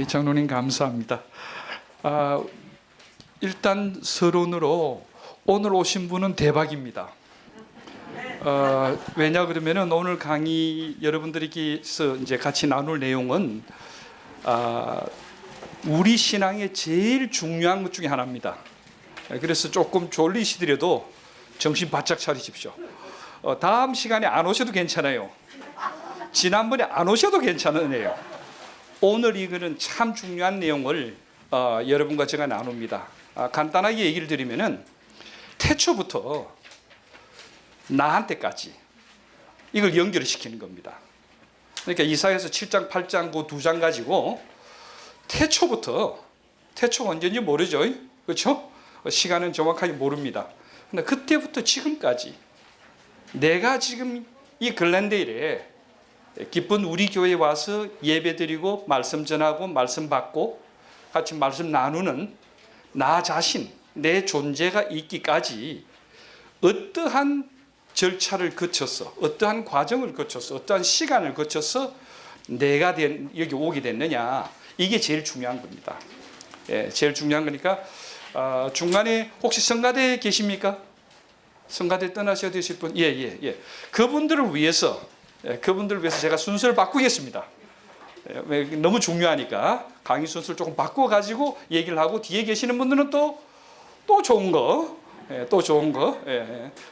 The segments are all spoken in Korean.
장로님 감사합니다. 일단 서론으로 오늘 오신 분은 대박입니다. 왜냐 그러면은 오늘 강의 여러분들께서 이제 같이 나눌 내용은 우리 신앙의 제일 중요한 것 중에 하나입니다. 그래서 조금 졸리시더라도 정신 바짝 차리십시오. 다음 시간에 안 오셔도 괜찮아요. 지난번에 안 오셔도 괜찮으네요. 오늘 이거는 참 중요한 내용을 여러분과 제가 나눕니다. 간단하게 얘기를 드리면은 태초부터 나한테까지 이걸 연결을 시키는 겁니다. 그러니까 이사야서 7장, 8장 그 두 장 가지고 태초가 언제인지 모르죠. 그렇죠? 시간은 정확하게 모릅니다. 근데 그때부터 지금까지 내가 지금 이 글랜데일에 기쁜 우리 교회에 와서 예배드리고 말씀 전하고 말씀 받고 같이 말씀 나누는 나 자신, 내 존재가 있기까지 어떠한 절차를 거쳐서 어떠한 과정을 거쳐서 어떠한 시간을 거쳐서 내가 여기 오게 됐느냐, 이게 제일 중요한 겁니다. 제일 중요한 거니까 중간에 혹시 성가대에 계십니까? 성가대 떠나셔야 되실 분? 예. 그분들을 위해서 제가 순서를 바꾸겠습니다. 너무 중요하니까 강의 순서를 조금 바꿔가지고 얘기를 하고 뒤에 계시는 분들은 또 좋은 거,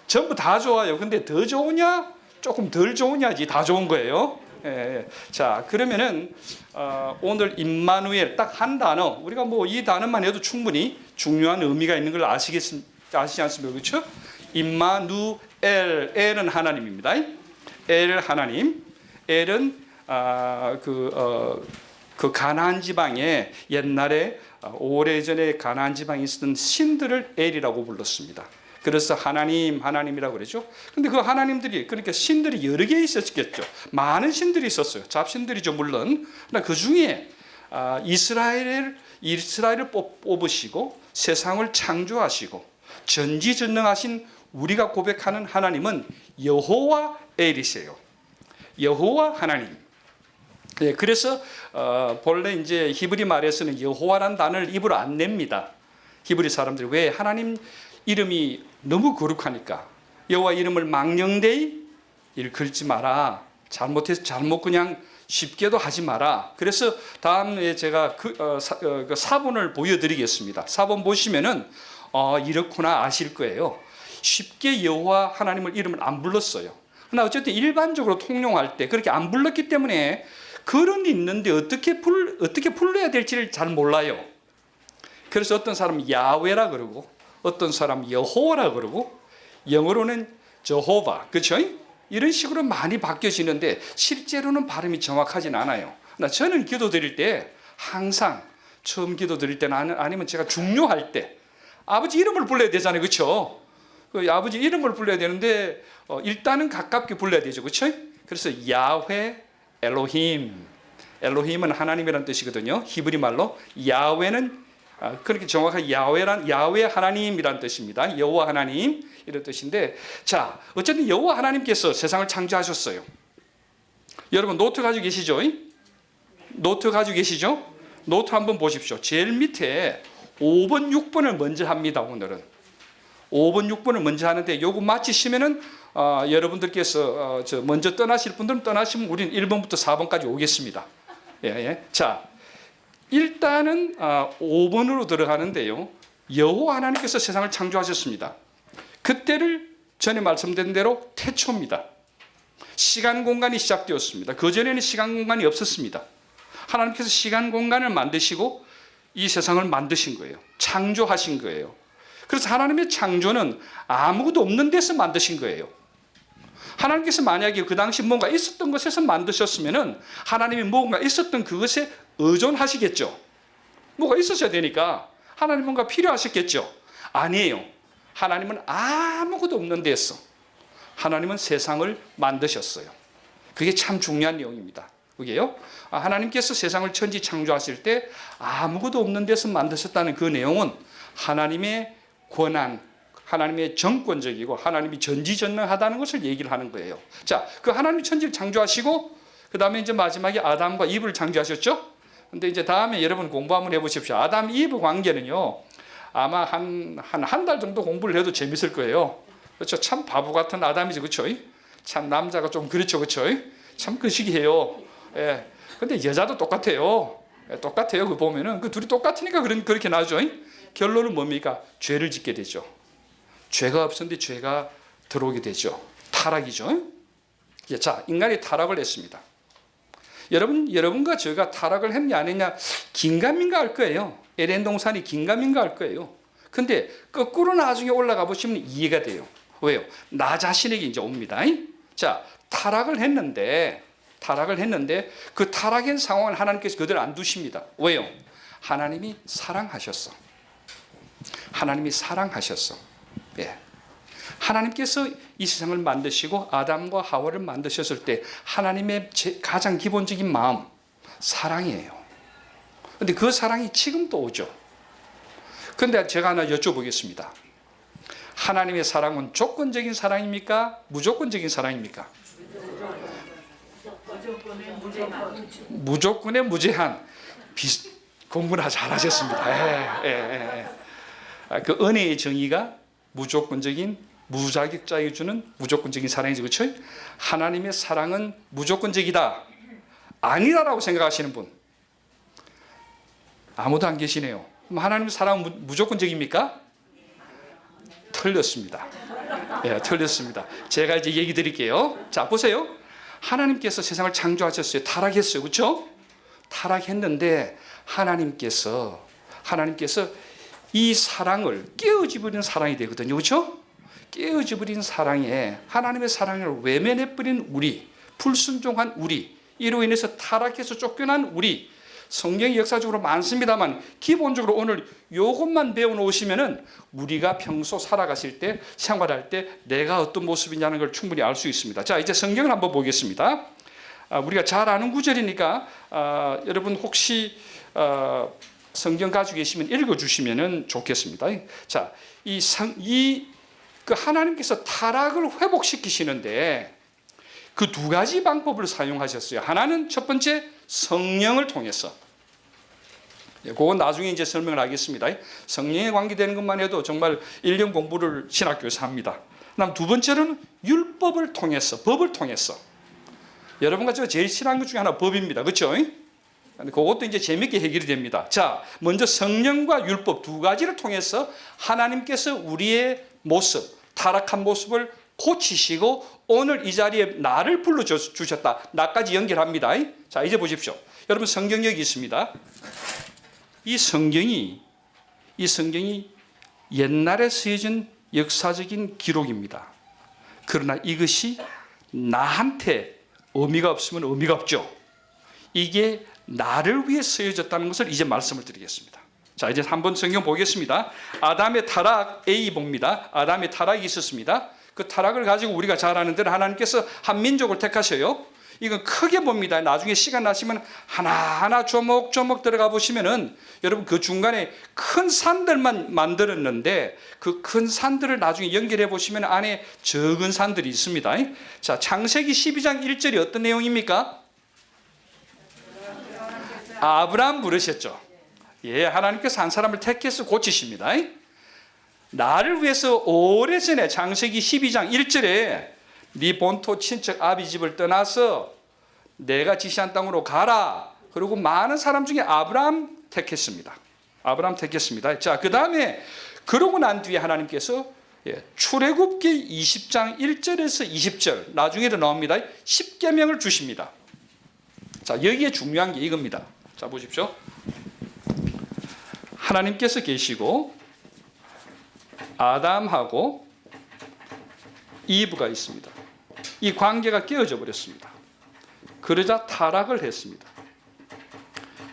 전부 다 좋아요. 근데 더 좋으냐, 조금 덜 좋으냐지 다 좋은 거예요. 자, 그러면은 오늘 임마누엘 딱 한 단어, 우리가 뭐 이 단어만 해도 충분히 중요한 의미가 있는 걸 아시지 않습니까? 그렇죠? 임마누엘, 엘은 하나님입니다. 엘 하나님, 엘은 그 가나안 지방에 옛날에 오래전에 가나안 지방에 있었던 신들을 엘이라고 불렀습니다. 그래서 하나님이라고 그러죠. 근데 그 하나님들이, 그러니까 신들이 여러 개 있었겠죠. 많은 신들이 있었어요. 잡신들이죠, 물론. 그러나 그 중에 이스라엘을 뽑으시고 세상을 창조하시고 전지전능하신 우리가 고백하는 하나님은 여호와 엘이세요. 여호와 하나님. 그래서 본래 이제 히브리 말에서는 여호와라는 단어를 입으로 안 냅니다. 히브리 사람들이 왜? 하나님 이름이 너무 거룩하니까 여호와 이름을 망령되이 일컬지 마라. 잘못 그냥 쉽게도 하지 마라. 그래서 다음에 제가 그 사본을 보여드리겠습니다. 사본 보시면은 이렇구나 아실 거예요. 쉽게 여호와 하나님을 이름을 안 불렀어요. 그러나 어쨌든 일반적으로 통용할 때 그렇게 안 불렀기 때문에 글은 있는데 어떻게 불러야 될지를 잘 몰라요. 그래서 어떤 사람은 야훼라 그러고 어떤 사람은 여호와라 그러고 영어로는 저호바, 그렇죠? 이런 식으로 많이 바뀌어지는데 실제로는 발음이 정확하진 않아요. 저는 기도드릴 때 항상 처음 기도드릴 때는 아니면 제가 중요할 때 아버지 이름을 불러야 되잖아요, 그렇죠? 아버지 이름을 불러야 되는데 일단은 가깝게 불러야 되죠, 그렇죠? 그래서 야훼 엘로힘은 하나님이라는 뜻이거든요. 히브리 말로 야훼는 그렇게 정확하게 야훼 하나님이라는 뜻입니다. 여호와 하나님 이런 뜻인데, 자, 어쨌든 여호와 하나님께서 세상을 창조하셨어요. 여러분 노트 가지고 계시죠? 노트 한번 보십시오. 제일 밑에 5번, 6번을 먼저 합니다. 오늘은 5번, 6번을 먼저 하는데 요거 마치시면은 여러분들께서 먼저 떠나실 분들은 떠나시면 우리는 1번부터 4번까지 오겠습니다. 자, 일단은 5번으로 들어가는데요. 여호와 하나님께서 세상을 창조하셨습니다. 그때를 전에 말씀드린 대로 태초입니다. 시간 공간이 시작되었습니다. 그전에는 시간 공간이 없었습니다. 하나님께서 시간 공간을 만드시고 이 세상을 만드신 거예요. 창조하신 거예요. 그래서 하나님의 창조는 아무것도 없는 데서 만드신 거예요. 하나님께서 만약에 그 당시 뭔가 있었던 것에서 만드셨으면은 하나님이 뭔가 있었던 그것에 의존하시겠죠. 뭐가 있었어야 되니까 하나님 뭔가 필요하셨겠죠. 아니에요. 하나님은 아무것도 없는 데서 하나님은 세상을 만드셨어요. 그게 참 중요한 내용입니다. 그게요. 하나님께서 세상을 천지 창조하실 때 아무것도 없는 데서 만드셨다는 그 내용은 하나님의 권한, 하나님의 정권적이고 하나님이 전지전능하다는 것을 얘기를 하는 거예요. 자, 그 하나님이 천지를 창조하시고 그 다음에 이제 마지막에 아담과 이브를 창조하셨죠. 근데 이제 다음에 여러분 공부 한번 해보십시오. 아담 이브 관계는요, 아마 한 달 정도 공부를 해도 재밌을 거예요. 그렇죠? 참 바보 같은 아담이죠, 그렇죠? 참 남자가 좀 그렇죠, 그렇죠? 참 그 시기해요. 예. 근데 여자도 똑같아요. 예, 똑같아요. 그 보면은 그 둘이 똑같으니까 그렇게 나죠. 결론은 뭡니까? 죄를 짓게 되죠. 죄가 없었는데 죄가 들어오게 되죠. 타락이죠. 예, 자, 인간이 타락을 했습니다. 여러분과 제가 타락을 했냐 안 했냐 긴가민가 할 거예요. 에덴 동산이 긴가민가 할 거예요. 근데 거꾸로 나중에 올라가 보시면 이해가 돼요. 왜요? 나 자신에게 이제 옵니다. 자, 타락을 했는데 그 타락한 상황을 하나님께서 그대로 안 두십니다. 왜요? 하나님이 사랑하셨어. 하나님이 사랑하셨어. 예. 하나님께서 이 세상을 만드시고 아담과 하와를 만드셨을 때 하나님의 가장 기본적인 마음, 사랑이에요. 그런데 그 사랑이 지금도 오죠. 그런데 제가 하나 여쭤보겠습니다. 하나님의 사랑은 조건적인 사랑입니까? 무조건적인 사랑입니까? 무조건의 무제한. 공부나 잘하셨습니다. 그 은혜의 정의가 무조건적인 무자격자에 주는 무조건적인 사랑이죠, 그렇죠? 하나님의 사랑은 무조건적이다, 아니다라고 생각하시는 분 아무도 안 계시네요. 그럼 하나님의 사랑은 무조건적입니까? 틀렸습니다. 예, 틀렸습니다. 제가 이제 얘기 드릴게요. 자, 보세요. 하나님께서 세상을 창조하셨어요. 타락했어요, 그렇죠? 타락했는데 하나님께서 이 사랑을 깨어져버린 사랑이 되거든요, 그렇죠? 깨어져버린 사랑에 하나님의 사랑을 외면해버린 우리, 불순종한 우리, 이로 인해서 타락해서 쫓겨난 우리, 성경이 역사적으로 많습니다만 기본적으로 오늘 이것만 배워놓으시면은 우리가 평소 살아가실 때, 생활할 때 내가 어떤 모습이냐는 걸 충분히 알 수 있습니다. 자, 이제 성경을 한번 보겠습니다. 우리가 잘 아는 구절이니까 여러분 혹시 성경 가지고 계시면 읽어주시면 좋겠습니다. 자, 그 하나님께서 타락을 회복시키시는데 그 두 가지 방법을 사용하셨어요. 하나는 첫 번째 성령을 통해서. 그건 나중에 이제 설명을 하겠습니다. 성령에 관계되는 것만 해도 정말 1년 공부를 신학교에서 합니다. 그다음 두 번째로는 율법을 통해서, 법을 통해서. 여러분과 제가 제일 싫어하는 것 중에 하나 법입니다. 그렇죠? 그것도 이제 재밌게 해결이 됩니다. 자, 먼저 성령과 율법 두 가지를 통해서 하나님께서 우리의 모습, 타락한 모습을 고치시고 오늘 이 자리에 나를 불러주셨다. 나까지 연결합니다. 자, 이제 보십시오. 여러분 성경 여기 있습니다. 이 성경이 옛날에 쓰여진 역사적인 기록입니다. 그러나 이것이 나한테 의미가 없으면 의미가 없죠. 이게 나를 위해 쓰여졌다는 것을 이제 말씀을 드리겠습니다. 자, 이제 한번 성경 보겠습니다. 아담의 타락 A 봅니다. 아담의 타락이 있었습니다. 그 타락을 가지고 우리가 잘 아는 대로 하나님께서 한 민족을 택하셔요. 이건 크게 봅니다. 나중에 시간 나시면 하나하나 조목조목 들어가 보시면은 여러분 그 중간에 큰 산들만 만들었는데 그 큰 산들을 나중에 연결해 보시면 안에 적은 산들이 있습니다. 자, 창세기 12장 1절이 어떤 내용입니까? 아브라함 부르셨죠. 예, 하나님께서 한 사람을 택해서 고치십니다. 나를 위해서 오래전에 창세기 12장 1절에 네 본토 친척 아비 집을 떠나서 내가 지시한 땅으로 가라. 그리고 많은 사람 중에 아브라함 택했습니다. 아브라함 택했습니다. 자, 그 다음에 그러고 난 뒤에 하나님께서 출애굽기 20장 1절에서 20절 나중에도 나옵니다. 10계명을 주십니다. 자, 여기에 중요한 게 이겁니다. 자, 보십시오. 하나님께서 계시고 아담하고 이브가 있습니다. 이 관계가 깨어져 버렸습니다. 그러자 타락을 했습니다.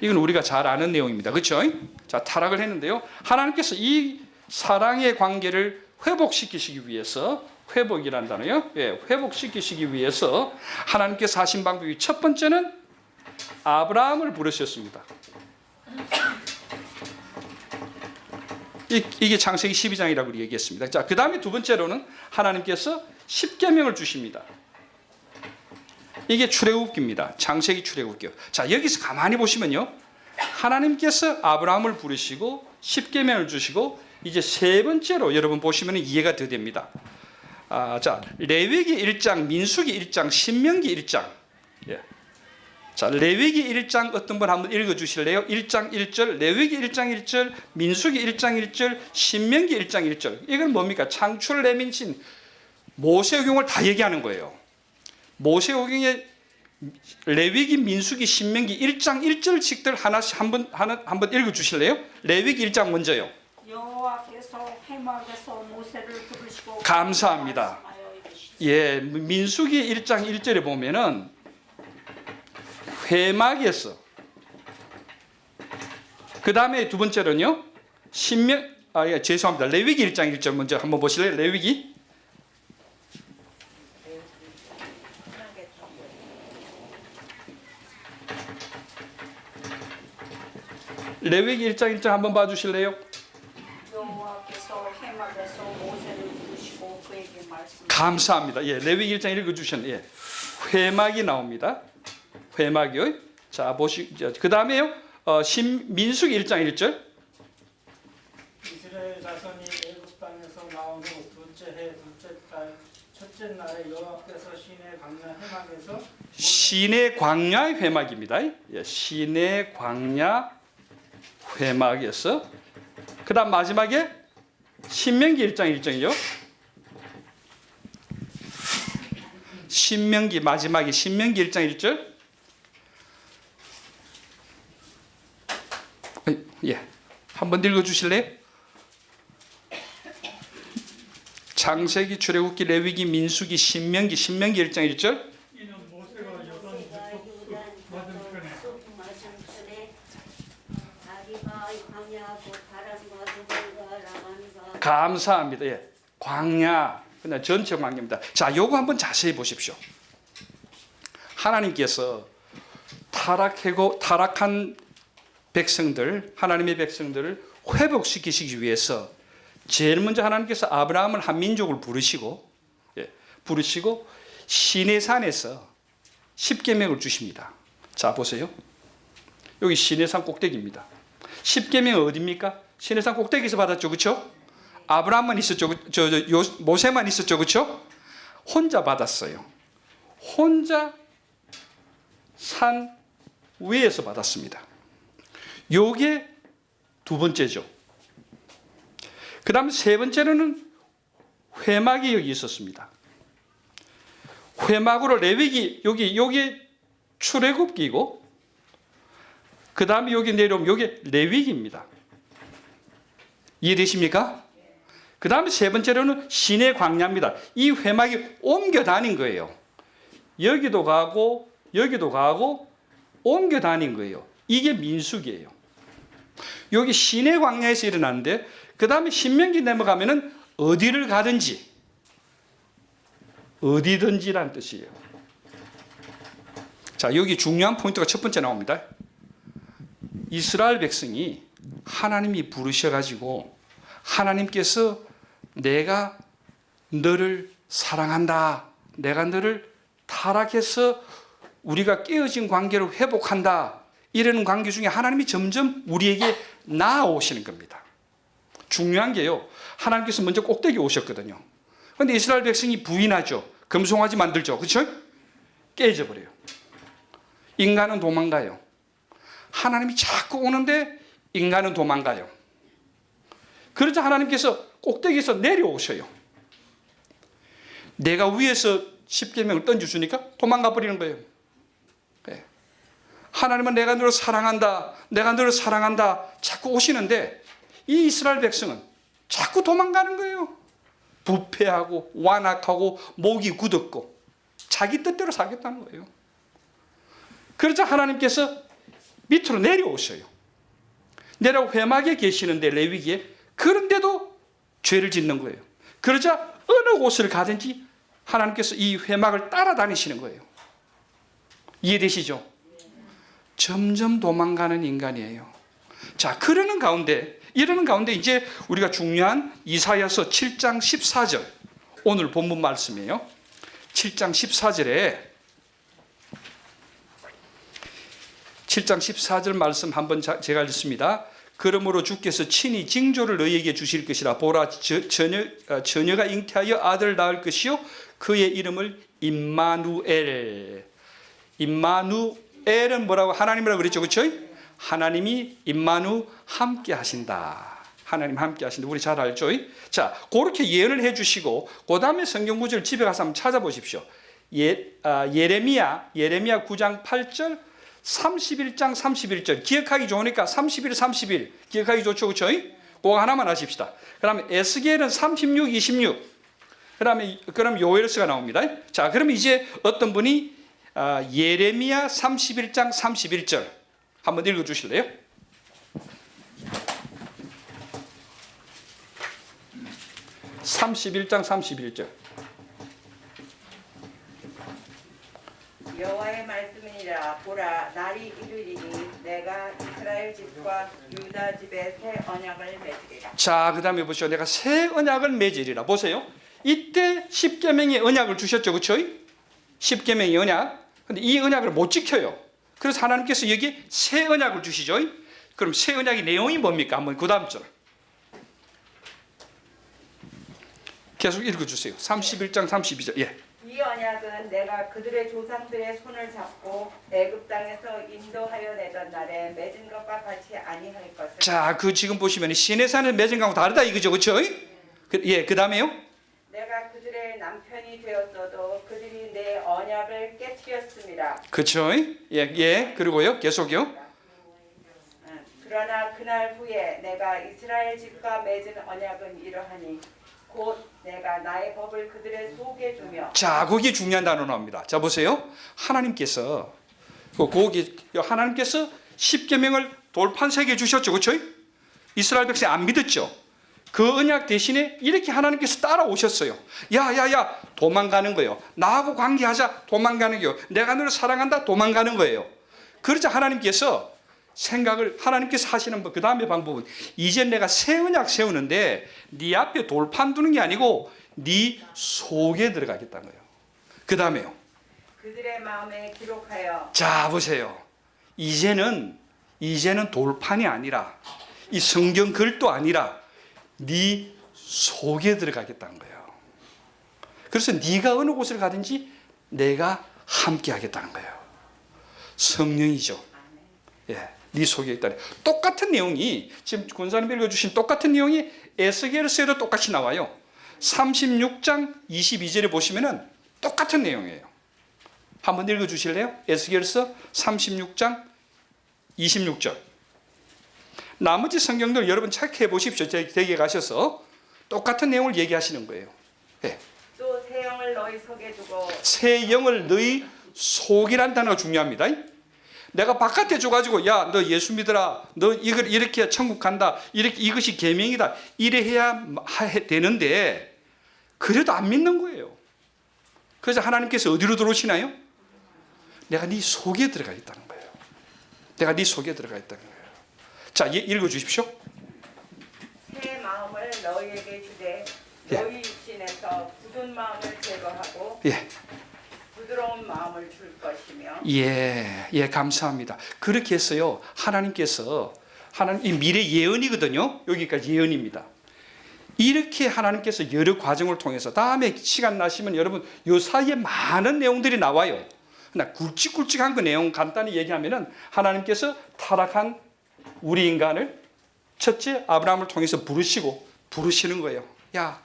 이건 우리가 잘 아는 내용입니다. 그렇죠? 자, 타락을 했는데요. 하나님께서 이 사랑의 관계를 회복시키시기 위해서, 회복이란 단어요. 예, 회복시키시기 위해서 하나님께서 하신 방법이 첫 번째는 아브라함을 부르셨습니다. 이게 창세기 12장이라고 얘기했습니다. 자, 그 다음에 두 번째로는 하나님께서 10계명을 주십니다. 이게 출애굽기입니다. 창세기 출애굽기요. 자, 여기서 가만히 보시면요. 하나님께서 아브라함을 부르시고 십계명을 주시고 이제 세 번째로 여러분 보시면 이해가 더 됩니다. 자, 레위기 1장, 민수기 1장, 신명기 1장. 예. 자, 레위기 1장 어떤 분 한번 읽어 주실래요? 1장 1절, 레위기 1장 1절, 민수기 1장 1절, 신명기 1장 1절. 이건 뭡니까? 창출 레민신 모세오경을 다 얘기하는 거예요. 모세오경의 레위기, 민수기, 신명기 1장 1절씩들 하나씩 한번 읽어 주실래요? 레위기 1장 먼저요. 여호와께서 회막에서 모세를 부르시고 감사합니다. 예, 민수기 1장 1절에 보면은 회막에서, 그 다음에 두 번째로는요 죄송합니다. 레위기 1장 1절 먼저 한번 보실래요? 레위기 레위기 1장 1절 한번 봐주실래요? 여호와께서 회막에서 모세를 부르시고 그에게 말씀. 감사합니다. 예, 레위기 1장 읽어주셨네요. 예, 회막이 나옵니다. 회막이요. 자, 그 다음에요. 민수기 1장 1절. 이스라엘 자손이 애굽 땅에서 나온 후 둘째 해 둘째 달 첫째 날에 여호와께서 시내 광야 회막에서 시내 광야 회막입니다. 예, 시내 광야 회막에서, 그 다음 마지막에 신명기 1장 1절이요. 신명기 마지막에 신명기 1장 1절. 예, 한번 읽어주실래요? 창세기, 출애굽기, 레위기, 민수기, 신명기 1장 1절. 이는 모세가 요단 맞은편에 감사합니다. 예, 광야, 그냥 전체 광야입니다. 자, 요거 한번 자세히 보십시오. 하나님께서 타락한 백성들, 하나님의 백성들을 회복시키시기 위해서 제일 먼저 하나님께서 아브라함을 한 민족을 부르시고 시내산에서 십계명을 주십니다. 자, 보세요. 여기 시내산 꼭대기입니다. 십계명은 어디입니까? 시내산 꼭대기에서 받았죠, 그렇죠? 아브라함만 있었죠, 모세만 있었죠, 그렇죠? 혼자 받았어요. 혼자 산 위에서 받았습니다. 요게 두 번째죠. 그 다음 세 번째로는 회막이 여기 있었습니다. 회막으로 레위기, 여기 출애굽기고, 그 다음에 여기 내려오면 여기 레위기입니다. 이해되십니까? 그 다음에 세 번째로는 시내 광야입니다. 이 회막이 옮겨 다닌 거예요. 여기도 가고 여기도 가고 옮겨 다닌 거예요. 이게 민수기예요. 여기 시내 광야에서 일어났는데, 그 다음에 신명기 넘어가면은 어디를 가든지, 어디든지라는 뜻이에요. 자, 여기 중요한 포인트가 첫 번째 나옵니다. 이스라엘 백성이 하나님이 부르셔가지고 하나님께서 내가 너를 사랑한다, 내가 너를 타락해서 우리가 깨어진 관계를 회복한다, 이런 관계 중에 하나님이 점점 우리에게 나아오시는 겁니다. 중요한 게요, 하나님께서 먼저 꼭대기 오셨거든요. 그런데 이스라엘 백성이 부인하죠. 금송아지 만들죠, 그렇죠? 깨져버려요. 인간은 도망가요. 하나님이 자꾸 오는데 인간은 도망가요. 그러자 하나님께서 꼭대기에서 내려오셔요. 내가 위에서 십계명을 던져주니까 도망가 버리는 거예요. 네. 하나님은 내가 너를 사랑한다, 내가 너를 사랑한다 자꾸 오시는데, 이 이스라엘 백성은 자꾸 도망가는 거예요. 부패하고 완악하고 목이 굳었고 자기 뜻대로 살겠다는 거예요. 그러자 하나님께서 밑으로 내려오셔요. 내려 회막에 계시는데, 레위기에, 그런데도 죄를 짓는 거예요. 그러자 어느 곳을 가든지 하나님께서 이 회막을 따라다니시는 거예요. 이해되시죠? 점점 도망가는 인간이에요. 자, 이러는 가운데 이제 우리가 중요한 이사야서 7장 14절, 오늘 본문 말씀이에요. 7장 14절에 7장 14절 말씀 한번 제가 읽습니다. 그러므로 주께서 친히 징조를 너희에게 주실 것이라. 보라, 처녀가 잉태하여 아들을 낳을 것이요 그의 이름을 임마누엘. 임마누엘은 뭐라고? 하나님이라고 그랬죠, 그렇죠? 하나님이 임마누 함께 하신다. 하나님 함께 하신다. 우리 잘 알죠? 자, 그렇게 예언을 해주시고 그 다음에 성경 구절 집에 가서 한번 찾아보십시오. 예레미야 9장 8절, 31장 31절. 기억하기 좋으니까 31, 31 기억하기 좋죠, 그렇죠? 그거 하나만 하십시다. 그다음에 에스겔은 36, 26. 그럼 요엘서가 나옵니다. 자, 그럼 이제 어떤 분이 예레미야 31장 31절 한번 읽어 주실래요? (31장) 31절. 여호와의 말씀이니라. 보라, 날이 이르리니 내가 이스라엘 집과 유다 집에 새 언약을 맺으리라. 자, 그 다음에 보시오. 내가 새 언약을 맺으리라. 보세요. 이때 십계명의 언약을 주셨죠, 그렇죠? 십계명의 언약. 근데 이 언약을 못 지켜요. 그래서 하나님께서 여기 새 언약을 주시죠. 그럼 새 언약의 내용이 뭡니까? 한번 그 다음 절 계속 읽어주세요. 31장 32절. 예. 이 언약은 내가 그들의 조상들의 손을 잡고 애굽 땅에서 인도하여 내던 날에 맺은 것과 같이 아니할 것을. 자, 그 지금 보시면 시내산의 맺은 것하고 다르다 이거죠, 그렇죠? 그 다음에요. 내가 그들의 남편이 되었어도 그들이 내 언약을 깨뜨렸습니다. 그렇죠? 예. 그리고요, 계속요. 그러나 그날 후에 내가 이스라엘 집과 맺은 언약은 이러하니 곧 내가 나의 법을 그들의 속에 두며. 자, 거기 중요한 단어 나옵니다. 자, 보세요. 하나님께서 십계명을 돌판세게 주셨죠, 그렇죠? 이스라엘 백성 안 믿었죠. 그 언약 대신에 이렇게 하나님께서 따라오셨어요. 야, 도망가는 거예요. 나하고 관계하자, 도망가는 거예요. 내가 너를 사랑한다, 도망가는 거예요. 그러자 하나님께서 하시는 그 다음에 방법은 이제 내가 새 언약 세우는데 네 앞에 돌판 두는 게 아니고 네 속에 들어가겠다는 거예요. 그 다음에요. 그들의 마음에 기록하여. 자, 보세요. 이제는 돌판이 아니라 이 성경 글도 아니라 네 속에 들어가겠다는 거예요. 그래서 네가 어느 곳을 가든지 내가 함께 하겠다는 거예요. 성령이죠. 예, 네 속에 있다. 똑같은 내용이 지금 권사님 읽어주신 똑같은 내용이 에스겔서에도 똑같이 나와요. 36장 22절에 보시면은 똑같은 내용이에요. 한번 읽어주실래요? 에스겔서 36장 26절. 나머지 성경들 여러분 체크해 보십시오. 댁에 가셔서 똑같은 내용을 얘기하시는 거예요. 예. 또 새 영을 너희 속에 두고. 새 영을 너희 속이란 단어가 중요합니다. 내가 바깥에 줘가지고 야, 너 예수 믿어라, 너 이걸 이렇게 해야 천국 간다, 이것이 계명이다, 이래 해야 되는데 그래도 안 믿는 거예요. 그래서 하나님께서 어디로 들어오시나요? 내가 네 속에 들어가 있다는 거예요. 내가 네 속에 들어가 있다는 거예요. 자, 읽어주십시오. 새 마음을 너희에게 주되 너희 육신에서 굳은 마음을 제거하고 부드러운 마음을 줄 것이며. 예, 감사합니다. 그렇게 했어요. 하나님께서 이 미래 예언이거든요. 여기까지 예언입니다. 이렇게 하나님께서 여러 과정을 통해서 다음에 시간 나시면 여러분 요 사이에 많은 내용들이 나와요. 그러나 굵직굵직한 그 내용 간단히 얘기하면은 하나님께서 타락한 우리 인간을 첫째 아브라함을 통해서 부르시는 거예요. 야,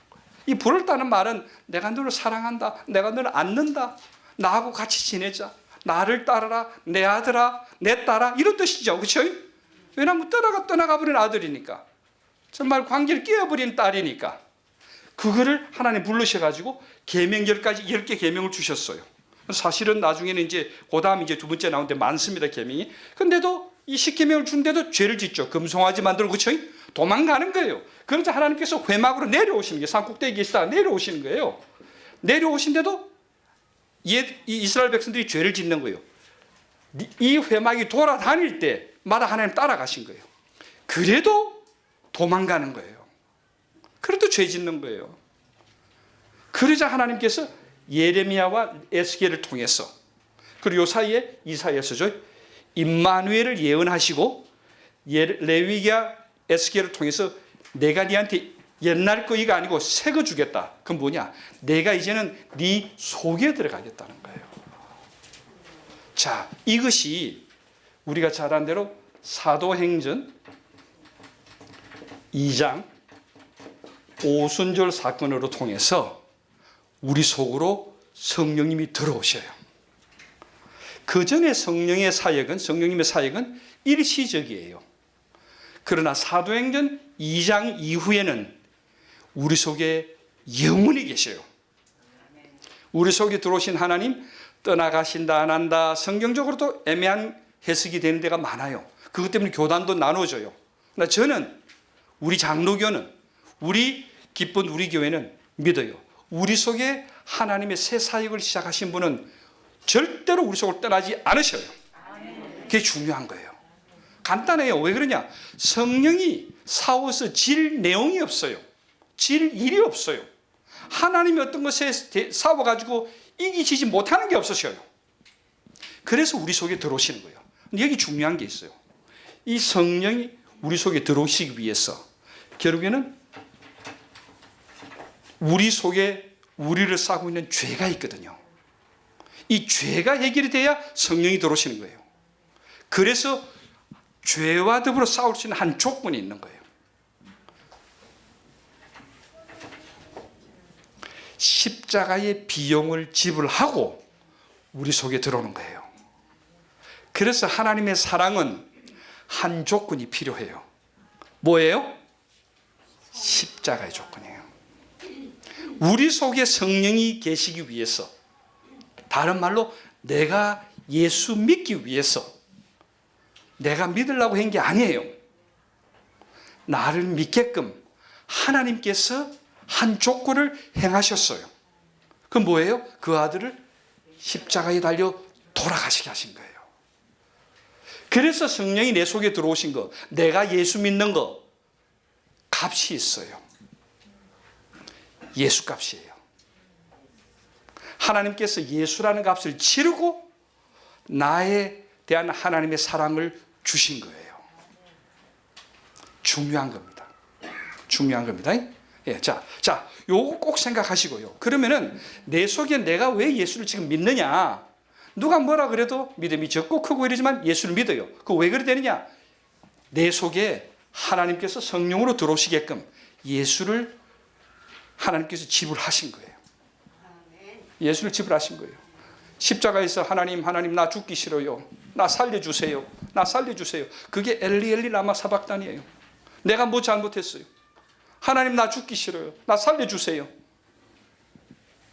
이 부르다는 말은 내가 너를 사랑한다, 내가 너를 안는다, 나하고 같이 지내자, 나를 따르라, 내 아들아, 내 딸아, 이런 뜻이죠, 그렇죠? 왜냐하면 떠나가 버린 아들이니까, 정말 관계를 깨어버린 딸이니까. 그거를 하나님 부르셔가지고 계명 10개 계명을 주셨어요. 사실은 나중에는 이제 그 다음 이제 두 번째 나오는데 많습니다, 계명이. 근데도 이 10계명을 준데도 죄를 짓죠. 금송아지 만들고, 그렇죠? 도망가는 거예요. 그러자 하나님께서 회막으로 내려오시는 게, 산꼭대기에 계시다가 내려오시는 거예요. 내려오신데도 이 이스라엘 백성들이 죄를 짓는 거예요. 이 회막이 돌아다닐 때마다 하나님 따라가신 거예요. 그래도 도망가는 거예요. 그래도 죄 짓는 거예요. 그러자 하나님께서 예레미야와 에스겔을 통해서, 그리고 요 사이에 이사야서죠. 임마누엘을 예언하시고 레위기야 에스겔을 통해서 내가 네한테 옛날 거이가 아니고 새 거 주겠다. 그건 뭐냐? 내가 이제는 네 속에 들어가겠다는 거예요. 자, 이것이 우리가 잘 아는 대로 사도행전 2장 오순절 사건으로 통해서 우리 속으로 성령님이 들어오셔요. 그 전에 성령님의 사역은 일시적이에요. 그러나 사도행전 2장 이후에는 우리 속에 영원히 계셔요. 우리 속에 들어오신 하나님 떠나가신다 안 한다 성경적으로도 애매한 해석이 되는 데가 많아요. 그것 때문에 교단도 나눠져요. 그러나 저는 우리 장로교는 우리 기쁜 우리 교회는 믿어요. 우리 속에 하나님의 새 사역을 시작하신 분은 절대로 우리 속을 떠나지 않으셔요. 그게 중요한 거예요. 간단해요. 왜 그러냐? 성령이 싸워서 질 내용이 없어요. 질 일이 없어요. 하나님이 어떤 것에 싸워가지고 이기지지 못하는 게 없으셔요. 그래서 우리 속에 들어오시는 거예요. 근데 여기 중요한 게 있어요. 이 성령이 우리 속에 들어오시기 위해서 결국에는 우리 속에 우리를 싸고 있는 죄가 있거든요. 이 죄가 해결이 돼야 성령이 들어오시는 거예요. 그래서 죄와 더불어 싸울 수 있는 한 조건이 있는 거예요. 십자가의 비용을 지불하고 우리 속에 들어오는 거예요. 그래서 하나님의 사랑은 한 조건이 필요해요. 뭐예요? 십자가의 조건이에요. 우리 속에 성령이 계시기 위해서, 다른 말로 내가 예수 믿기 위해서 내가 믿으려고 한 게 아니에요. 나를 믿게끔 하나님께서 한 조건을 행하셨어요. 그 뭐예요? 그 아들을 십자가에 달려 돌아가시게 하신 거예요. 그래서 성령이 내 속에 들어오신 거, 내가 예수 믿는 거 값이 있어요. 예수 값이에요. 하나님께서 예수라는 값을 치르고 나에 대한 하나님의 사랑을 주신 거예요. 중요한 겁니다. 중요한 겁니다. 예, 자, 요거 꼭 생각하시고요. 그러면은 내 속에 내가 왜 예수를 지금 믿느냐? 누가 뭐라 그래도 믿음이 적고 크고 이러지만 예수를 믿어요. 그 왜 그래 되느냐? 내 속에 하나님께서 성령으로 들어오시게끔 예수를 하나님께서 지불하신 거예요. 예수를 지불하신 거예요. 십자가에서 하나님 나 죽기 싫어요. 나 살려주세요. 나 살려주세요. 그게 엘리 라마 사박단이에요. 내가 뭐 잘못했어요? 하나님 나 죽기 싫어요. 나 살려주세요.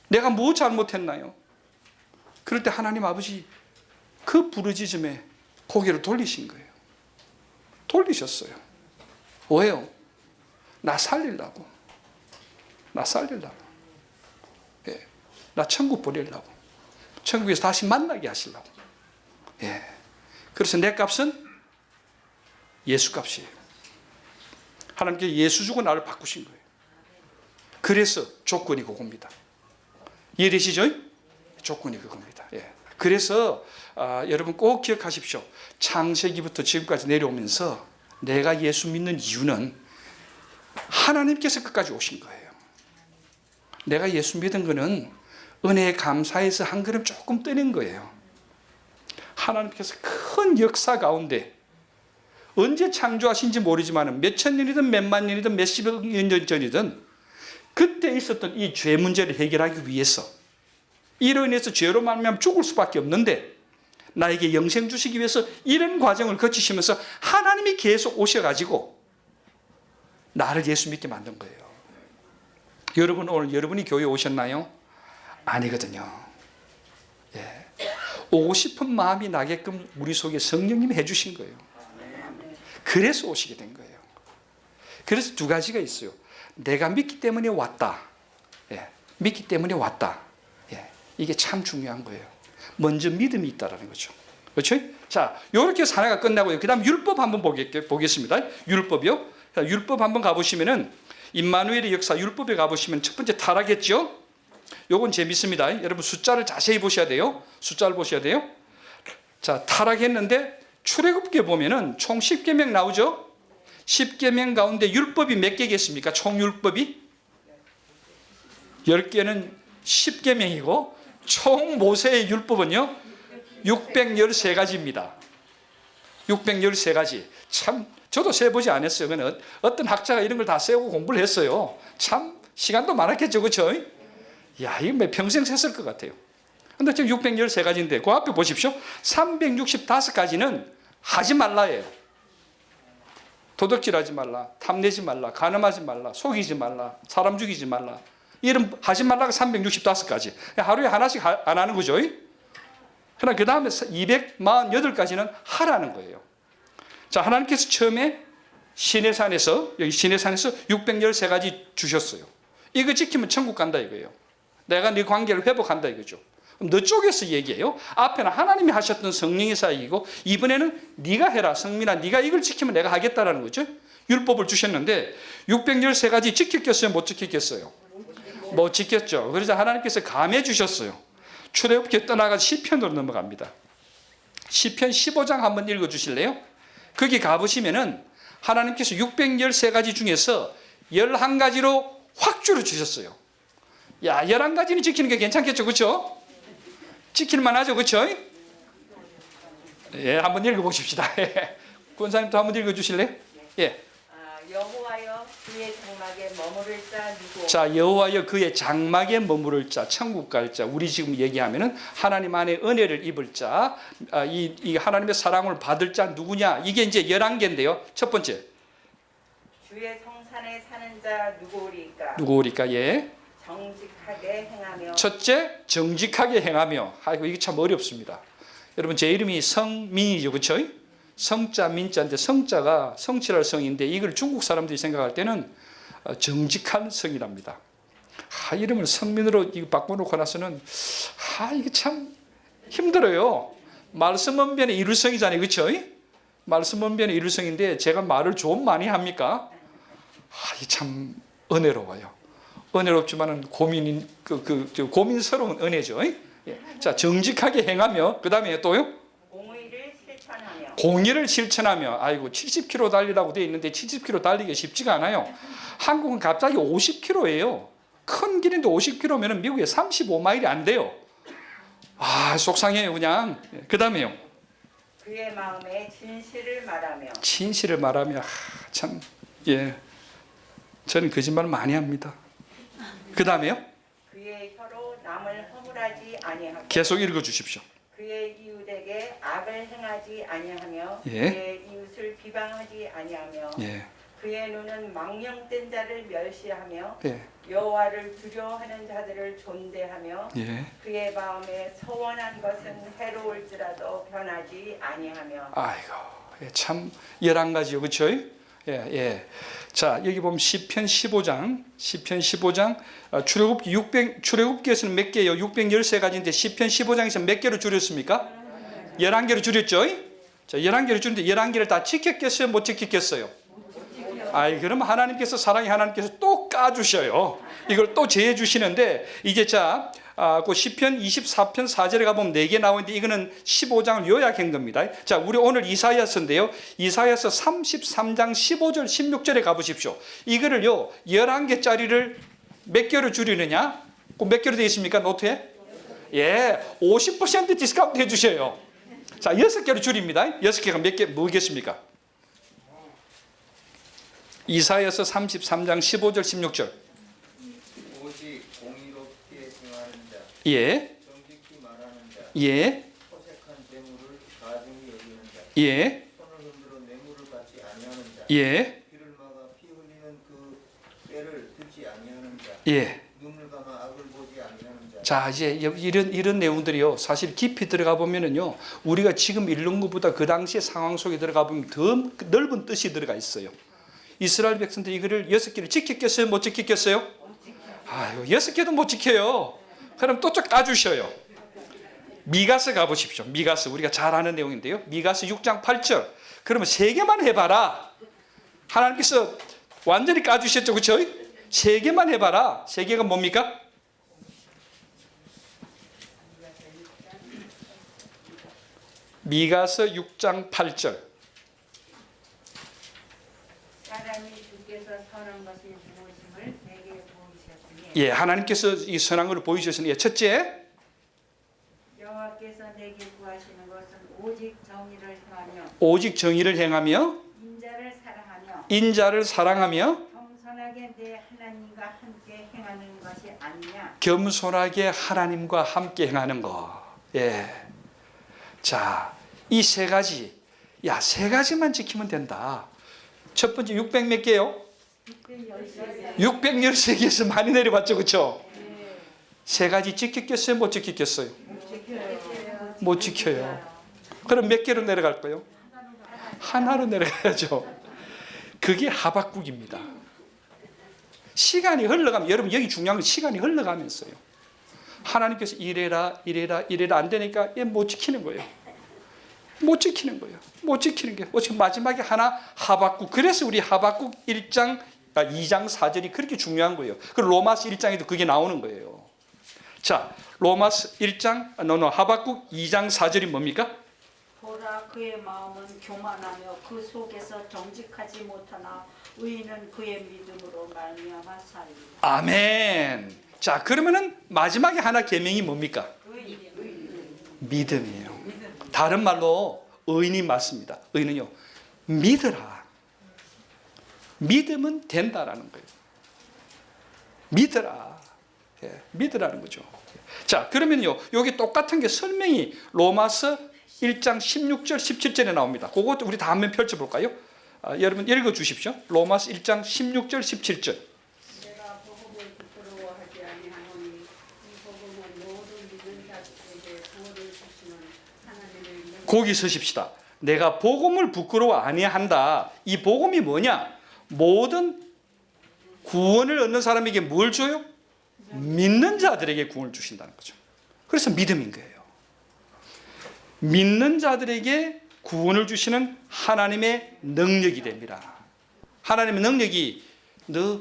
내가 뭐 잘못했나요? 그럴 때 하나님 아버지 그 부르짖음에 고개를 돌리신 거예요. 돌리셨어요. 왜요? 나 살리려고. 나 살리려고. 예. 나 천국 보내려고. 천국에서 다시 만나게 하시려고. 예. 그래서 내 값은 예수 값이에요. 하나님께 예수 주고 나를 바꾸신 거예요. 그래서 조건이 그겁니다. 이해되시죠? 조건이 그겁니다. 예. 그래서 여러분 꼭 기억하십시오. 창세기부터 지금까지 내려오면서 내가 예수 믿는 이유는 하나님께서 끝까지 오신 거예요. 내가 예수 믿은 거는 은혜에 감사해서 한 걸음 조금 뜨는 거예요. 하나님께서 큰 역사 가운데 언제 창조하신지 모르지만 몇천 년이든 몇만 년이든 몇십억 년 전이든 그때 있었던 이 죄 문제를 해결하기 위해서 이로 인해서 죄로 말미암아 죽을 수밖에 없는데 나에게 영생 주시기 위해서 이런 과정을 거치시면서 하나님이 계속 오셔가지고 나를 예수 믿게 만든 거예요. 여러분 오늘 여러분이 교회에 오셨나요? 아니거든요. 예. 오고 싶은 마음이 나게끔 우리 속에 성령님이 해주신 거예요. 그래서 오시게 된 거예요. 그래서 두 가지가 있어요. 내가 믿기 때문에 왔다. 예. 믿기 때문에 왔다. 예. 이게 참 중요한 거예요. 먼저 믿음이 있다라는 거죠. 그렇죠? 자, 이렇게 해서 하나가 끝나고요. 그 다음 율법 한번 보겠습니다. 율법이요. 자, 율법 한번 가보시면은 임마누엘의 역사 율법에 가보시면 첫 번째 타락했죠. 요건 재밌습니다. 여러분 숫자를 자세히 보셔야 돼요. 숫자를 보셔야 돼요. 자, 타락했는데 출애굽기에 보면은 총 10계명 나오죠? 10계명 가운데 율법이 몇 개겠습니까? 총 율법이 10개는 10계명이고 총 모세의 율법은요 613가지입니다. 613가지. 참 저도 세보지 않았어요. 그건 어떤 학자가 이런 걸 다 세우고 공부를 했어요. 참 시간도 많았겠죠. 그렇죠? 야, 이거 몇 평생 셌을 것 같아요. 근데 지금 613가지인데 그 앞에 보십시오. 365가지는 하지 말라예요. 도둑질하지 말라, 탐내지 말라, 간음하지 말라, 속이지 말라, 사람 죽이지 말라. 이런 하지 말라가 365가지. 하루에 하나씩 안 하는 거죠. 그러나 그 다음에 248가지는 하라는 거예요. 자, 하나님께서 처음에 시내산에서 여기 시내산에서 613가지 주셨어요. 이거 지키면 천국 간다 이거예요. 내가 네 관계를 회복한다 이거죠. 그럼 너 쪽에서 얘기해요. 앞에는 하나님이 하셨던 성령의 사역이고 이번에는 네가 해라. 성민아 네가 이걸 지키면 내가 하겠다라는 거죠. 율법을 주셨는데 613가지 지켰겠어요? 못 지켰겠어요? 못 지켰죠. 그래서 하나님께서 감해 주셨어요. 출애굽기 떠나가 시편으로 넘어갑니다. 시편 15장 한번 읽어 주실래요? 거기 가보시면은 하나님께서 613가지 중에서 11가지로 확 줄여 주셨어요. 야, 11가지는 지키는 게 괜찮겠죠? 그렇죠? 지킬만 하죠. 그렇죠? 예, 한번 읽어 보십시다. 권사님도 한번 읽어 주실래요? 예. 여호와여 그의 장막에 머무를 자 누구? 자, 여호와여 그의 장막에 머무를 자, 천국 갈 자. 우리 지금 얘기하면은 하나님 안에 은혜를 입을 자, 이 하나님의 사랑을 받을 자 누구냐? 이게 이제 11개인데요. 첫 번째. 주의 성산에 사는 자 누구리까? 누구리까? 예. 정직하게 행하며. 첫째, 정직하게 행하며. 아이고 이게 참 어렵습니다. 여러분 제 이름이 성민이죠. 그렇죠? 성자 민자인데 성자가 성취할 성인데 이걸 중국 사람들이 생각할 때는 정직한 성이랍니다. 이름을 성민으로 이거 바꿔놓고 나서는 이게 참 힘들어요. 말씀 언변의 이룰성이잖아요. 그렇죠? 말씀 언변의 이룰성인데 제가 말을 좀 많이 합니까? 이게 참 은혜로워요. 은혜롭지만은 고민스러운 은혜죠. 예. 자, 정직하게 행하며 그 다음에 또요. 공의를 실천하며. 아이고 70km 달리라고 되어 있는데 70km 달리기 쉽지가 않아요. 한국은 갑자기 50km예요. 큰 길인데 50km면 미국에 35마일이 안 돼요. 속상해요 그냥. 그 다음에요. 그의 마음에 진실을 말하며. 진실을 말하며. 참 예, 저는 거짓말 많이 합니다. 그 다음에요. 그의 혀로 남을 허물하지 아니하고. 계속 읽어주십시오. 그의 이웃에게 악을 행하지 아니하며. 예. 그의 이웃을 비방하지 아니하며. 예. 그의 눈은 망령된 자를 멸시하며. 예. 여호와를 두려워하는 자들을 존대하며. 예. 그의 마음에 서원한 것은 해로울지라도 변하지 아니하며. 아이고 참 11가지요. 그렇죠? 예, 예. 자, 여기 보면 시편 15장 출애굽기에서는 몇 개예요? 613가지인데 시편 15장에서 몇 개로 줄였습니까? 11개로 줄였죠? 자, 11개로 줄였는데 11개를 다 지켰겠어요? 못 지켰겠어요? 그럼 하나님께서 사랑의 하나님께서 또 까주셔요. 이걸 또 제해 주시는데 이제 그 시편 24편 4절에 가보면 4개 나오는데 이거는 15장을 요약한 겁니다. 자, 우리 오늘 이사야서인데요. 이사야서 33장 15절 16절에 가보십시오. 이거를요 11개짜리를 몇 개로 줄이느냐? 몇 개로 되어 있습니까? 노트에? 예, 50% 디스카운트 해주셔요. 자, 6개로 줄입니다. 6개가 몇 개 뭐겠습니까? 이사야서 33장 15절 16절. 오직 공의롭게 행하는 자, 예, 정직히 말하는 자, 예, 호색한 재물을 가증히 여기는 자, 예, 손을 흔들어 뇌물을 받지 아니하는 자, 예, 귀를 막아 피 흘리는 그 때를 듣지 아니하는 자, 예. 눈을 감아 악을 보지 아니하는 자. 자, 이제 이런 내용들이요. 사실 깊이 들어가 보면은요, 우리가 지금 읽는 것보다 그 당시의 상황 속에 들어가 보면 더 넓은 뜻이 들어가 있어요. 이스라엘 백성들이 이거를 6개를 지켰겠어요? 못 지켰겠어요? 6개도 못 지켜요. 그럼 또 까주셔요. 미가서 가보십시오. 미가서 우리가 잘 아는 내용인데요. 미가서 6장 8절. 그러면 3개만 해봐라. 하나님께서 완전히 까주셨죠, 그렇죠? 3개만 해봐라. 3개가 뭡니까? 미가서 6장 8절. 사람이 주께서 선한 것이 무엇임을 내게 보이셨으니 예, 하나님께서 이 선한 것을 보이셨으니 예, 첫째, 여호와께서 내게 구하시는 것은 오직 정의를 행하며 오직 정의를 행하며 인자를 사랑하며 인자를 사랑하며 겸손하게 내 하나님과 함께 행하는 것이 아니냐. 겸손하게 하나님과 함께 행하는 것. 예. 자, 이 세 가지. 야, 세 가지만 지키면 된다. 첫 번째 600 몇 개요? 613개에서 많이 내려왔죠. 그렇죠? 세 가지 지켰겠어요? 못 지켰겠어요? 못 지켜요. 그럼 몇 개로 내려갈 거예요? 하나로 내려가야죠. 그게 하박국입니다. 시간이 흘러가면, 여러분 여기 중요한 건 시간이 흘러가면서요. 하나님께서 이래라 안 되니까 얘 못 지키는 거예요. 못 지키는 거예요. 못 지키는 게 마지막에 하나 하박국. 그래서 우리 하박국 2장 4절이 그렇게 중요한 거예요. 그리고 로마서 1장에도 그게 나오는 거예요. 자, 로마서 1장 하박국 2장 4절이 뭡니까? 보라 그의 마음은 교만하며 그 속에서 정직하지 못하나 의인은 그의 믿음으로 말미암아 살리라. 아멘. 자, 그러면은 마지막에 하나 계명이 뭡니까? 믿음이에요. 다른 말로 의인이 맞습니다. 의인은요, 믿으라. 믿으면 된다라는 거예요. 믿으라. 예, 믿으라는 거죠. 자, 그러면요, 여기 똑같은 게 설명이 로마서 1장 16절 17절에 나옵니다. 그것도 우리 다 한번 펼쳐볼까요? 여러분 읽어 주십시오. 로마서 1장 16절 17절. 내가 복음을 부끄러워하지 아니하노니 이 복음은 모든 믿는 자들에게 구원을 주시는 하나님의 능력. 거기 서십시다. 내가 복음을 부끄러워 아니한다. 이 복음이 뭐냐? 모든 구원을 얻는 사람에게 뭘 줘요? 믿는 자들에게 구원을 주신다는 거죠. 그래서 믿음인 거예요. 믿는 자들에게 구원을 주시는 하나님의 능력이 됩니다. 하나님의 능력이 너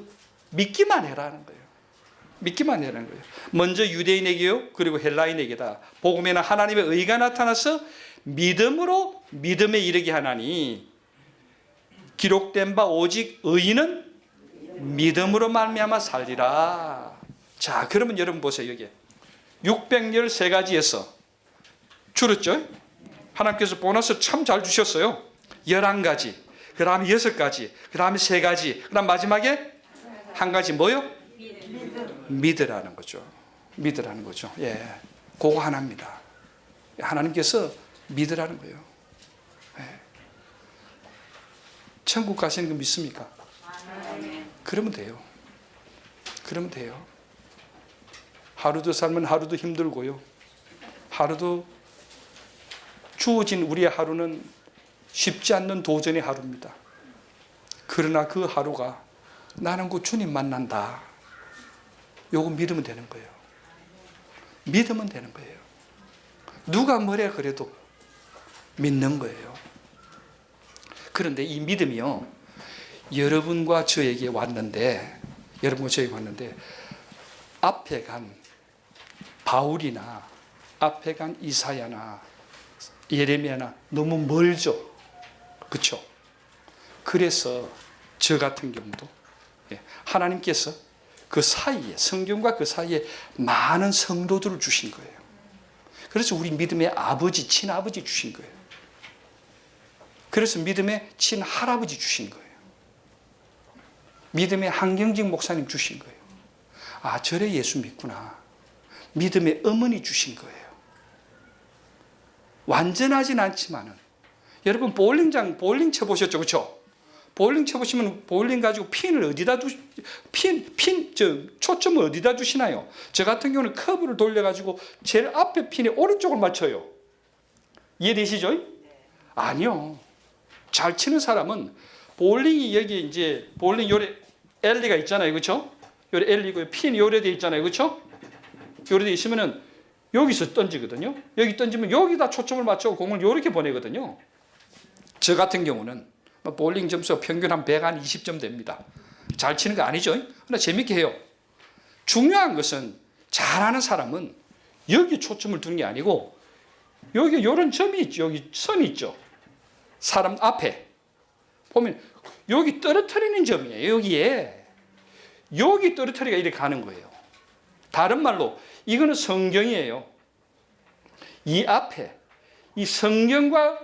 믿기만 해라는 거예요. 믿기만 해라는 거예요. 먼저 유대인에게요, 그리고 헬라인에게다. 복음에는 하나님의 의가 나타나서 믿음으로 믿음에 이르게 하나니 기록된 바 오직 의인은 믿음으로 말미암아 살리라. 자, 그러면 여러분 보세요. 여기 613가지에서 줄었죠? 하나님께서 보너스 참 잘 주셨어요. 11가지, 그 다음에 6가지, 그 다음에 3가지, 그 다음 마지막에 한 가지 뭐요? 믿으라는 거죠. 믿으라는 거죠. 예, 그거 하나입니다. 하나님께서 믿으라는 거예요. 예. 천국 가시는 거 믿습니까? 그러면 돼요. 그러면 돼요. 하루도 살면 하루도 힘들고요. 하루도 주어진 우리의 하루는 쉽지 않는 도전의 하루입니다. 그러나 그 하루가 나는 곧 주님 만난다. 요거 믿으면 되는 거예요. 믿으면 되는 거예요. 누가 뭐래 그래도 믿는 거예요. 그런데 이 믿음이요, 여러분과 저에게 왔는데, 앞에 간 바울이나 앞에 간 이사야나 예레미야나 너무 멀죠. 그렇죠? 그래서 저 같은 경우도 하나님께서 그 사이에, 성경과 그 사이에 많은 성도들을 주신 거예요. 그래서 우리 믿음의 아버지, 친아버지 주신 거예요. 그래서 믿음의 친할아버지 주신 거예요. 믿음의 한경직 목사님 주신 거예요. 아, 저래 예수 믿구나. 믿음의 어머니 주신 거예요. 완전하진 않지만은, 여러분 볼링 쳐보셨죠? 그렇죠? 볼링 쳐보시면 볼링 가지고 핀을 어디다 초점을 어디다 두시나요? 저 같은 경우는 커브를 돌려가지고 제일 앞에 핀에 오른쪽을 맞춰요. 이해되시죠? 아니요. 잘 치는 사람은 볼링이 여기 이제 볼링 요래 엘리가 있잖아요. 그렇죠? 요래 엘리고 핀이 요래 돼 있잖아요. 그렇죠? 요래 돼 있으면은 여기서 던지거든요. 여기 던지면 여기다 초점을 맞춰 공을 요렇게 보내거든요. 저 같은 경우는 볼링 점수 평균 한 120점 됩니다. 잘 치는 거 아니죠? 그러나 재밌게 해요. 중요한 것은 잘하는 사람은 여기 초점을 두는 게 아니고 여기 이런 점이 있죠. 여기 선이 있죠. 사람 앞에 보면 여기 떨어뜨리는 점이에요. 여기에 여기 떨어뜨리가 이렇게 가는 거예요. 다른 말로 이거는 성경이에요. 이 앞에 이 성경과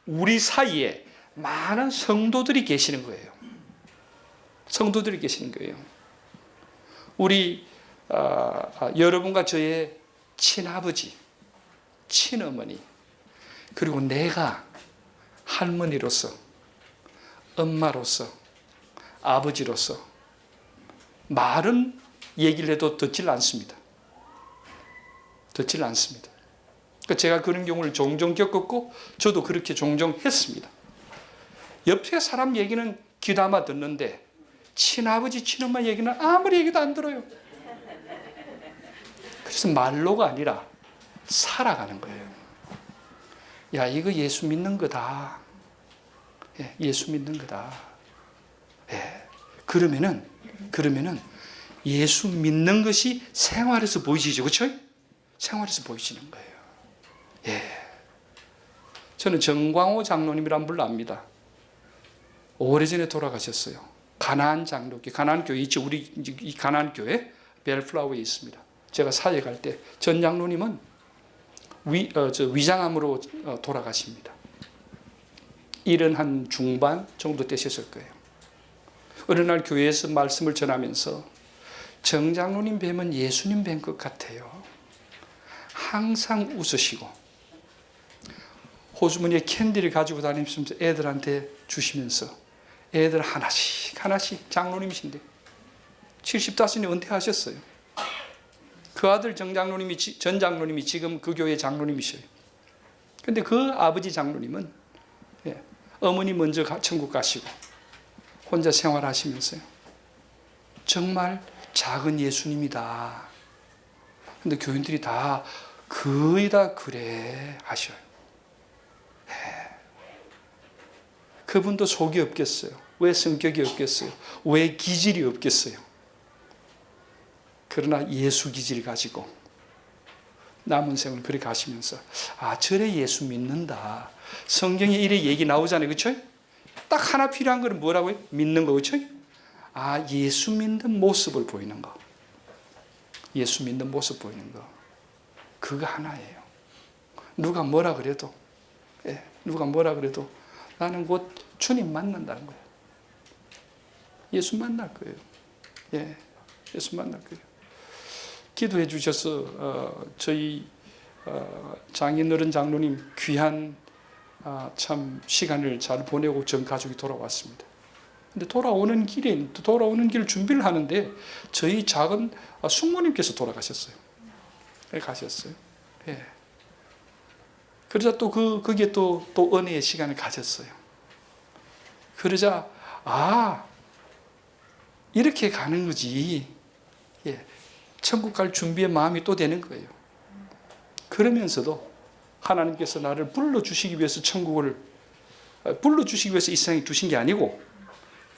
우리 사이에 많은 성도들이 계시는 거예요. 성도들이 계시는 거예요. 우리 여러분과 저의 친아버지, 친어머니, 그리고 내가 할머니로서, 엄마로서, 아버지로서 말은 얘기를 해도 듣질 않습니다. 듣질 않습니다. 제가 그런 경우를 종종 겪었고 저도 그렇게 종종 했습니다. 옆에 사람 얘기는 귀담아 듣는데 친아버지, 친엄마 얘기는 아무리 얘기도 안 들어요. 그래서 말로가 아니라 살아가는 거예요. 야, 이거 예수 믿는 거다. 예, 예수 믿는 거다. 예. 그러면은 예수 믿는 것이 생활에서 보이시죠, 그렇죠? 생활에서 보이시는 거예요. 예. 저는 정광호 장로님이란 분을 압니다. 오래전에 돌아가셨어요. 가나안 장로교, 가나안 교회 있죠. 우리 이 가나안 교회 벨플라워에 있습니다. 제가 사회 갈 때 전 장로님은 위장암으로 돌아가십니다. 70 중반 정도 되셨을 거예요. 어느 날 교회에서 말씀을 전하면서 정 장로님 뵈면 예수님 뵌 것 같아요. 항상 웃으시고 호주머니에 캔디를 가지고 다니면서 애들한테 주시면서 애들 하나씩 장로님이신데 75이 은퇴하셨어요. 그 아들 전 장로님이 지금 그 교회 장로님이셔요. 근데 그 아버지 장로님은 어머니 먼저 천국 가시고 혼자 생활하시면서요. 정말 작은 예수님이다. 근데 교인들이 다 거의 다 그래 하셔요. 그분도 속이 없겠어요. 왜 성격이 없겠어요? 왜 기질이 없겠어요? 그러나 예수 기질 가지고 남은 생을 그렇게 가시면서 저래 예수 믿는다. 성경에 이래 얘기 나오잖아요. 그렇죠? 딱 하나 필요한 거는 뭐라고요? 믿는 거. 그렇죠? 예수 믿는 모습을 보이는 거. 예수 믿는 모습 보이는 거. 그거 하나예요. 누가 뭐라 그래도 나는 곧 주님 만난다는 거예요. 예수 만날 거예요. 예수 만날 거예요. 기도해 주셔서 저희 장인어른 장로님 귀한 참 시간을 잘 보내고 전 가족이 돌아왔습니다. 근데 돌아오는 길 준비를 하는데 저희 작은 숙모님께서 돌아가셨어요. 가셨어요. 예. 그러자 또 거기에 또 은혜의 시간을 가졌어요. 그러자 이렇게 가는 거지. 예. 천국 갈 준비의 마음이 또 되는 거예요. 그러면서도 하나님께서 나를 불러주시기 위해서 불러주시기 위해서 이 세상에 두신 게 아니고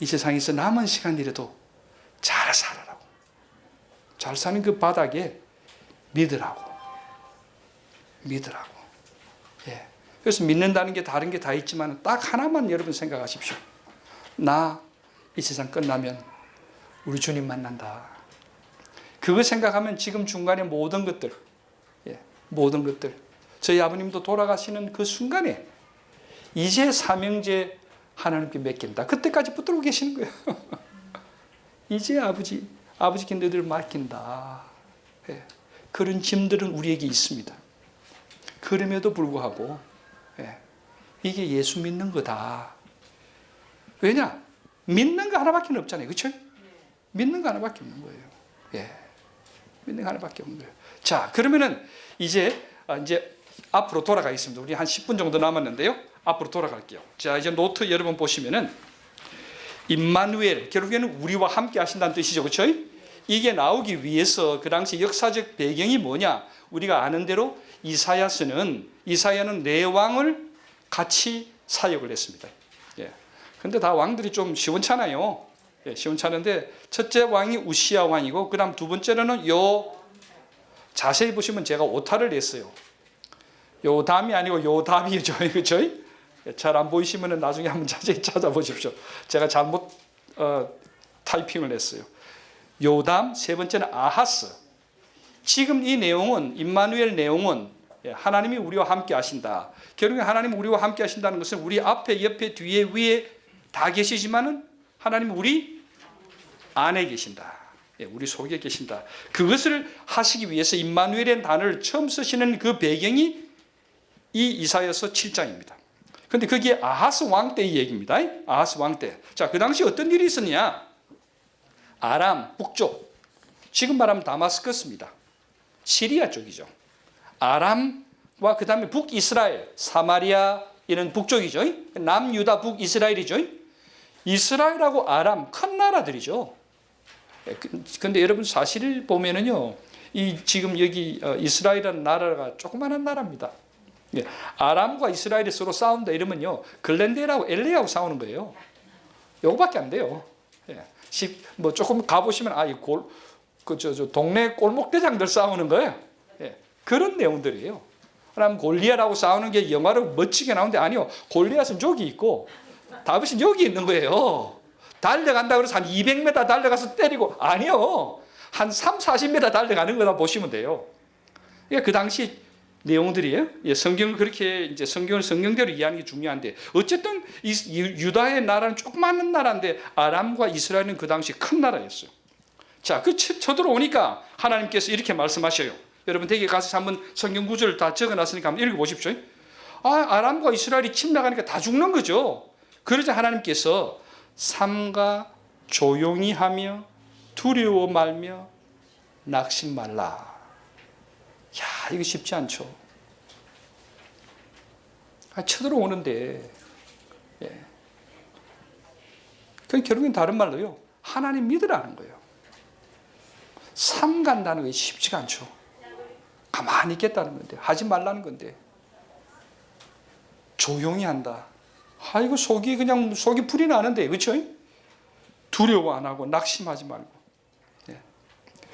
이 세상에서 남은 시간이라도 잘 살아라고. 잘 사는 그 바닥에 믿으라고. 예. 그래서 믿는다는 게 다른 게 다 있지만 딱 하나만 여러분 생각하십시오. 나 이 세상 끝나면 우리 주님 만난다. 그거 생각하면 지금 중간에 모든 것들 저희 아버님도 돌아가시는 그 순간에 이제 사명제 하나님께 맡긴다. 그때까지 붙들고 계시는 거예요. 이제 아버지께 너희들 맡긴다. 그런 짐들은 우리에게 있습니다. 그럼에도 불구하고 이게 예수 믿는 거다. 왜냐? 믿는 거 하나밖에 없잖아요. 그렇죠? 믿는 거 하나밖에 없는 거예요. 믿는 거 하나밖에 없는 거예요. 자, 그러면은 이제 앞으로 돌아가겠습니다. 우리 한 10분 정도 남았는데요. 앞으로 돌아갈게요. 자, 이제 노트 여러분 보시면은 임마누엘, 결국에는 우리와 함께 하신다는 뜻이죠. 그렇죠? 이게 나오기 위해서 그 당시 역사적 배경이 뭐냐? 우리가 아는 대로 이사야는 네 왕을 같이 사역을 했습니다. 근데 다 왕들이 좀 시원찮아요. 시원찮은데 첫째 왕이 우시야 왕이고 그다음 두 번째로는 자세히 보시면 제가 오타를 냈어요. 요담이 아니고 요답이죠. 그죠? 잘 안 보이시면 나중에 한번 자세히 찾아보십시오. 제가 잘못 타이핑을 했어요. 요담, 세 번째는 아하스. 지금 이 내용은, 임마누엘 내용은 하나님이 우리와 함께 하신다. 결국에 하나님이 우리와 함께 하신다는 것은 우리 앞에, 옆에, 뒤에, 위에 다 계시지만은 하나님은 우리 안에 계신다. 우리 속에 계신다. 그것을 하시기 위해서 임마누엘의 단어를 처음 쓰시는 그 배경이 이 이사야서 7장입니다. 근데 그게 아하스 왕 때의 얘기입니다. 아하스 왕 때. 자, 그 당시 어떤 일이 있었냐? 아람 북쪽, 지금 말하면 다마스커스입니다. 시리아 쪽이죠. 아람과 그 다음에 북이스라엘, 사마리아 이런 북쪽이죠. 남유다 북이스라엘이죠. 이스라엘하고 아람 큰 나라들이죠. 근데 여러분 사실 보면은요, 이 지금 여기 이스라엘이라는 나라가 조그마한 나라입니다. 아람과 이스라엘이 서로 싸운다 이러면요, 글렌델하고 LA하고 싸우는 거예요. 요거밖에 안 돼요. 뭐 조금 가보시면 동네 골목대장들 싸우는 거예요. 그런 내용들이에요. 그럼 골리앗하고 싸우는 게 영화로 멋지게 나오는데 아니요, 골리앗은 저기 있고 다윗은 여기 있는 거예요. 달려간다 그래서 한 200m 달려가서 때리고 아니요, 한 3, 40m 달려가는 거다 보시면 돼요. 그 당시 내용들이에요. 성경을 그렇게 이제 성경을 성경대로 이해하는 게 중요한데, 어쨌든 유다의 나라는 조그마한 나라인데 아람과 이스라엘은 그 당시 큰 나라였어요. 자, 그 쳐들어오니까 하나님께서 이렇게 말씀하셔요. 여러분 댁에 가서 한번 성경 구절을 다 적어놨으니까 한번 읽어보십시오. 아람과 이스라엘이 침략하니까 다 죽는 거죠. 그러자 하나님께서 삼가 조용히 하며 두려워 말며 낙심 말라. 야, 이거 쉽지 않죠. 쳐들어오는데, 그건 결국엔 다른 말로요, 하나님 믿으라는 거예요. 삼간다는 게 쉽지가 않죠. 가만히 있겠다는 건데, 하지 말라는 건데, 조용히 한다. 이거 속이 불이 나는데, 그렇죠? 두려워 안 하고 낙심하지 말고.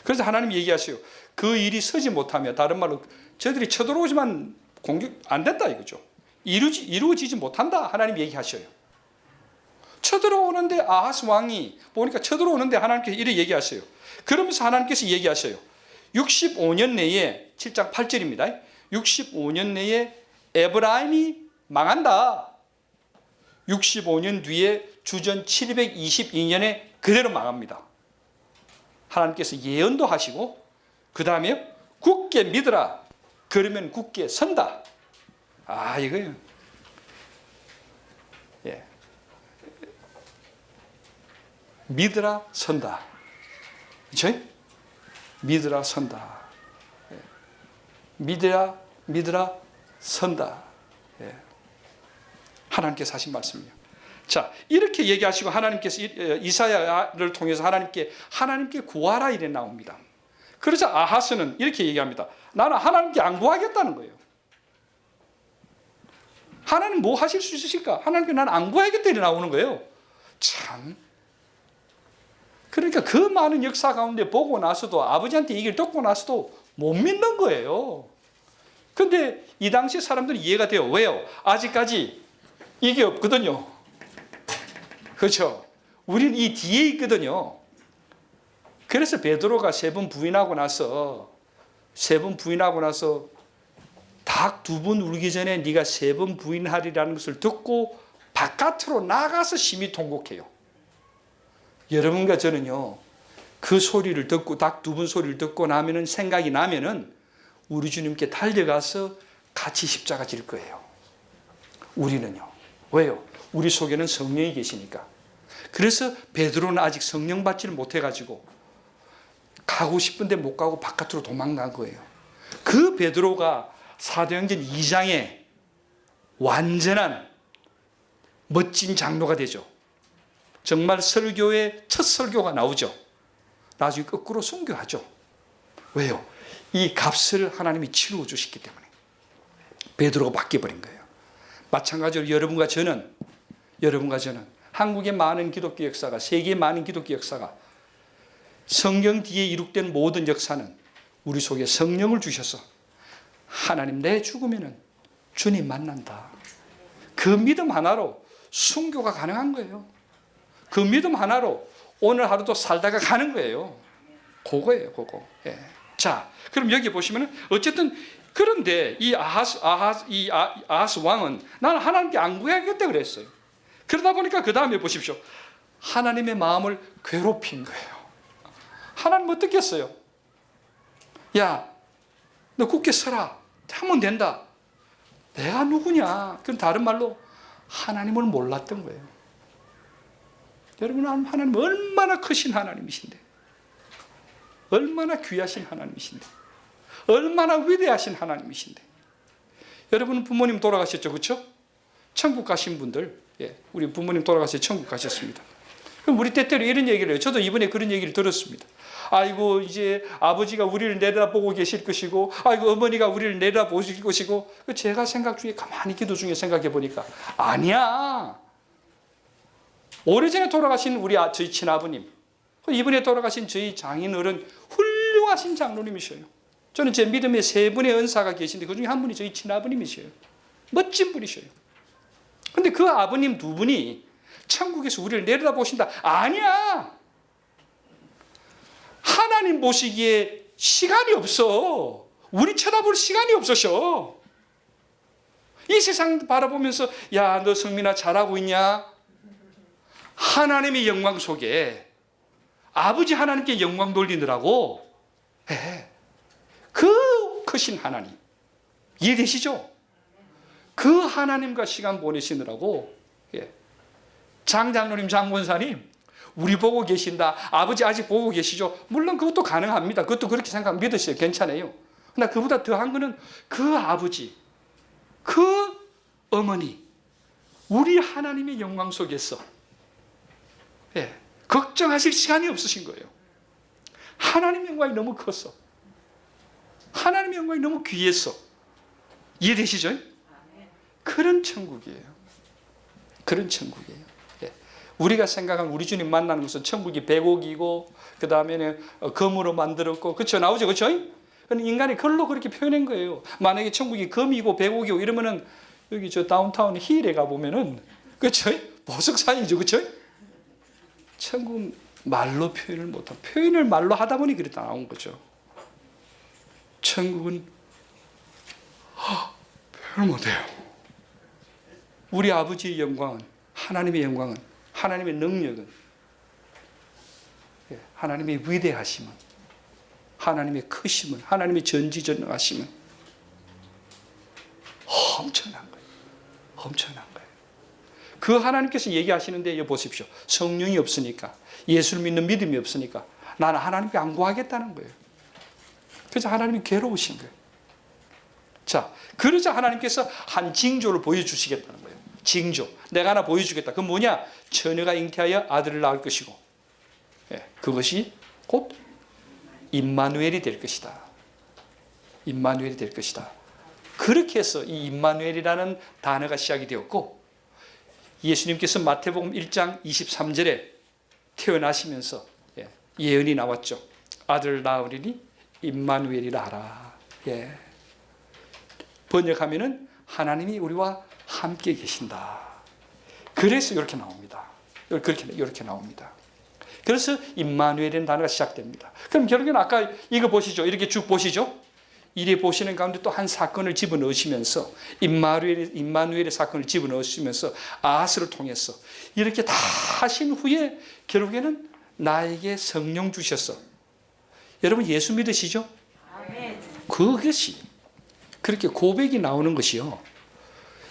그래서 하나님 얘기하세요. 그 일이 서지 못하며, 다른 말로 저들이 쳐들어오지만 공격 안 된다 이거죠. 이루어지지 못한다 하나님 얘기하셔요. 쳐들어오는데 아하스 왕이 보니까 쳐들어오는데 하나님께서 이렇게 얘기하세요. 그러면서 하나님께서 얘기하셔요. 65년 내에, 7장 8절입니다. 65년 내에 에브라임이 망한다. 65년 뒤에 주전 722년에 그대로 망합니다. 하나님께서 예언도 하시고, 그 다음에 굳게 믿으라. 그러면 굳게 선다. 이거예요. 믿으라 선다. 그렇죠? 믿으라 선다. 믿으라 선다. 하나님께서 하신 말씀이에요. 자, 이렇게 얘기하시고 하나님께서 이사야를 통해서 하나님께 구하라 이래 나옵니다. 그러자 아하스는 이렇게 얘기합니다. 나는 하나님께 안 구하겠다는 거예요. 하나님 뭐 하실 수 있으실까? 하나님께 나는 안 구하겠다 이래 나오는 거예요. 참. 그러니까 그 많은 역사 가운데 보고 나서도, 아버지한테 얘기를 듣고 나서도 못 믿는 거예요. 근데 이 당시 사람들이 이해가 돼요. 왜요? 아직까지 이게 없거든요. 그렇죠? 우린 이 뒤에 있거든요. 그래서 베드로가 세 번 부인하고 나서 닭 2번 울기 전에 네가 3번 부인하리라는 것을 듣고 바깥으로 나가서 심히 통곡해요. 여러분과 저는요, 그 소리를 듣고 닭 2번 소리를 듣고 나면은, 생각이 나면은 우리 주님께 달려가서 같이 십자가 질 거예요. 우리는요. 왜요? 우리 속에는 성령이 계시니까. 그래서 베드로는 아직 성령 받지를 못해가지고 가고 싶은데 못 가고 바깥으로 도망간 거예요. 그 베드로가 사도행전 2장에 완전한 멋진 장로가 되죠. 정말 설교의 첫 설교가 나오죠. 나중에 거꾸로 순교하죠. 왜요? 이 값을 하나님이 치루어 주셨기 때문에 베드로가 바뀌어버린 거예요. 마찬가지로 여러분과 저는 한국의 많은 기독교 역사가, 세계의 많은 기독교 역사가, 성경 뒤에 이룩된 모든 역사는 우리 속에 성령을 주셔서 하나님 내 죽으면은 주님 만난다. 그 믿음 하나로 순교가 가능한 거예요. 그 믿음 하나로 오늘 하루도 살다가 가는 거예요. 그거예요, 그거. 예. 자, 그럼 여기 보시면은 어쨌든 그런데 이 아하스 왕은 나는 하나님께 안 구해야겠다 그랬어요. 그러다 보니까 그 다음에 보십시오. 하나님의 마음을 괴롭힌 거예요. 하나님 어떻게 했어요? 야, 너 굳게 서라. 하면 된다. 내가 누구냐? 그럼 다른 말로 하나님을 몰랐던 거예요. 여러분, 하나님 얼마나 크신 하나님이신데, 얼마나 귀하신 하나님이신데, 얼마나 위대하신 하나님이신데. 여러분 부모님 돌아가셨죠, 그렇죠? 천국 가신 분들, 예, 우리 부모님 돌아가서 천국 가셨습니다. 그럼 우리 때때로 이런 얘기를 해요. 저도 이번에 그런 얘기를 들었습니다. 아이고 이제 아버지가 우리를 내다보고 계실 것이고, 아이고 어머니가 우리를 내다보실 것이고. 제가 생각 중에 가만히 기도 중에 생각해 보니까 아니야. 오래전에 돌아가신 저희 친아버님, 이번에 돌아가신 저희 장인어른 훌륭하신 장로님이셔요. 저는 제 믿음에 3분의 은사가 계신데 그중에 한 분이 저희 친아버님이셔요. 멋진 분이셔요. 근데 그 아버님 2분이 천국에서 우리를 내려다보신다. 아니야. 하나님 보시기에 시간이 없어. 우리 쳐다볼 시간이 없으셔. 이 세상 바라보면서 야, 너 성민아 잘하고 있냐? 하나님의 영광 속에 아버지 하나님께 영광 돌리느라고 해. 그 크신 하나님 이해되시죠? 그 하나님과 시간 보내시느라고, 예. 장장로님, 장본사님 우리 보고 계신다. 아버지 아직 보고 계시죠? 물론 그것도 가능합니다. 그것도 그렇게 생각 믿으세요. 괜찮아요. 그러나 그보다 더한 거는 그 아버지, 그 어머니, 우리 하나님의 영광 속에서, 예, 걱정하실 시간이 없으신 거예요. 하나님의 영광이 너무 컸어. 하나님의 영광이 너무 귀했어. 이해되시죠? 그런 천국이에요. 그런 천국이에요. 예. 우리가 생각한 우리 주님 만나는 것은 천국이 100억이고 그 다음에는 금으로 만들었고, 그렇죠? 나오죠, 그렇죠? 인간이 글로 그렇게 표현한 거예요. 만약에 천국이 금이고 100억이고 이러면은 여기 저 다운타운 힐에 가 보면은, 그렇죠? 보석산이죠, 그렇죠? 천국은 말로 표현을 못한, 표현을 말로 하다 보니 그렇게 나온 거죠. 천국은 표현을 못해요. 우리 아버지의 영광은, 하나님의 영광은, 하나님의 능력은, 하나님의 위대하심은, 하나님의 크심은, 하나님의 전지전능하심은 엄청난 거예요. 엄청난 거예요. 그 하나님께서 얘기하시는데 여기 보십시오. 성령이 없으니까, 예수를 믿는 믿음이 없으니까 나는 하나님께 안 구하겠다는 거예요. 그래서 하나님이 괴로우신 거예요. 자, 그러자 하나님께서 한 징조를 보여주시겠다는 거예요. 징조. 내가 하나 보여주겠다. 그건 뭐냐? 처녀가 잉태하여 아들을 낳을 것이고, 예, 그것이 곧 임마누엘이 될 것이다. 임마누엘이 될 것이다. 그렇게 해서 이 임마누엘이라는 단어가 시작이 되었고, 예수님께서 마태복음 1장 23절에 태어나시면서, 예, 예언이 나왔죠. 아들을 낳으리니 임마누엘이라 하라. 예. 번역하면은 하나님이 우리와 함께 계신다. 그래서 이렇게 나옵니다. 이렇게 나옵니다. 그래서 임마누엘이라는 단어가 시작됩니다. 그럼 결국에는 아까 이거 보시죠. 이렇게 쭉 보시죠. 이래 보시는 가운데 또 한 사건을 집어넣으시면서 임마누엘의 사건을 집어넣으시면서 아하스를 통해서 이렇게 다 하신 후에 결국에는 나에게 성령 주셨어. 여러분 예수 믿으시죠? 아멘. 그것이 그렇게 고백이 나오는 것이요,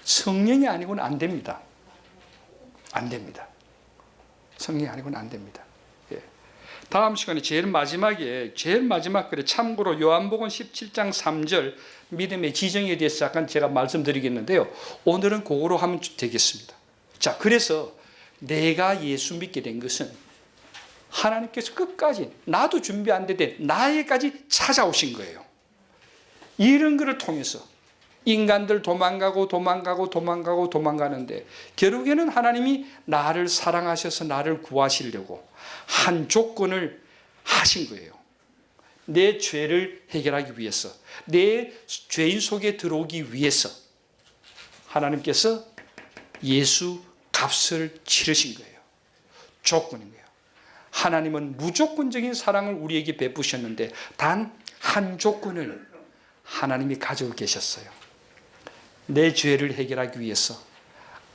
성령이 아니고는 안 됩니다. 안 됩니다. 성령이 아니고는 안 됩니다. 예. 다음 시간에 제일 마지막 글에 참고로 요한복음 17장 3절 믿음의 지정에 대해서 약간 제가 말씀드리겠는데요. 오늘은 그거로 하면 되겠습니다. 자, 그래서 내가 예수 믿게 된 것은 하나님께서 끝까지 나도 준비 안 되되 나에게까지 찾아오신 거예요. 이런 것을 통해서 인간들 도망가는데 결국에는 하나님이 나를 사랑하셔서 나를 구하시려고 한 조건을 하신 거예요. 내 죄를 해결하기 위해서, 내 죄인 속에 들어오기 위해서. 하나님께서 예수 값을 치르신 거예요. 조건인 거예요. 하나님은 무조건적인 사랑을 우리에게 베푸셨는데 단 한 조건을 하나님이 가지고 계셨어요. 내 죄를 해결하기 위해서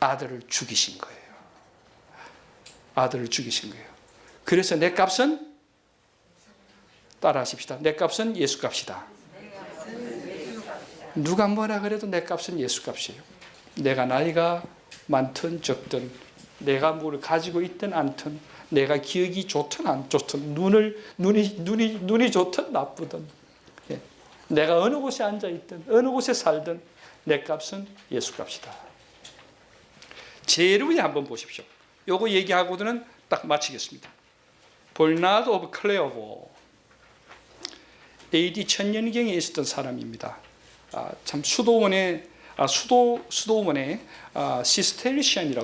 아들을 죽이신 거예요. 아들을 죽이신 거예요. 그래서 내 값은 따라 하십시다. 내 값은 예수 값이다. 누가 뭐라 그래도 내 값은 예수 값이에요. 내가 나이가 많든 적든, 내가 뭘 가지고 있든 않든, 내가 기억이 좋든 안 좋든, 눈이 좋든 나쁘든, 예. 내가 어느 곳에 앉아 있든 어느 곳에 살든 내 값은 예수 값이다. 제일 위에 한번 보십시오. 요거 얘기하고는 딱 마치겠습니다. 버나드 오브 클레어보, AD 1000년경에 있었던 사람입니다. 참 수도원의 시스테리시안,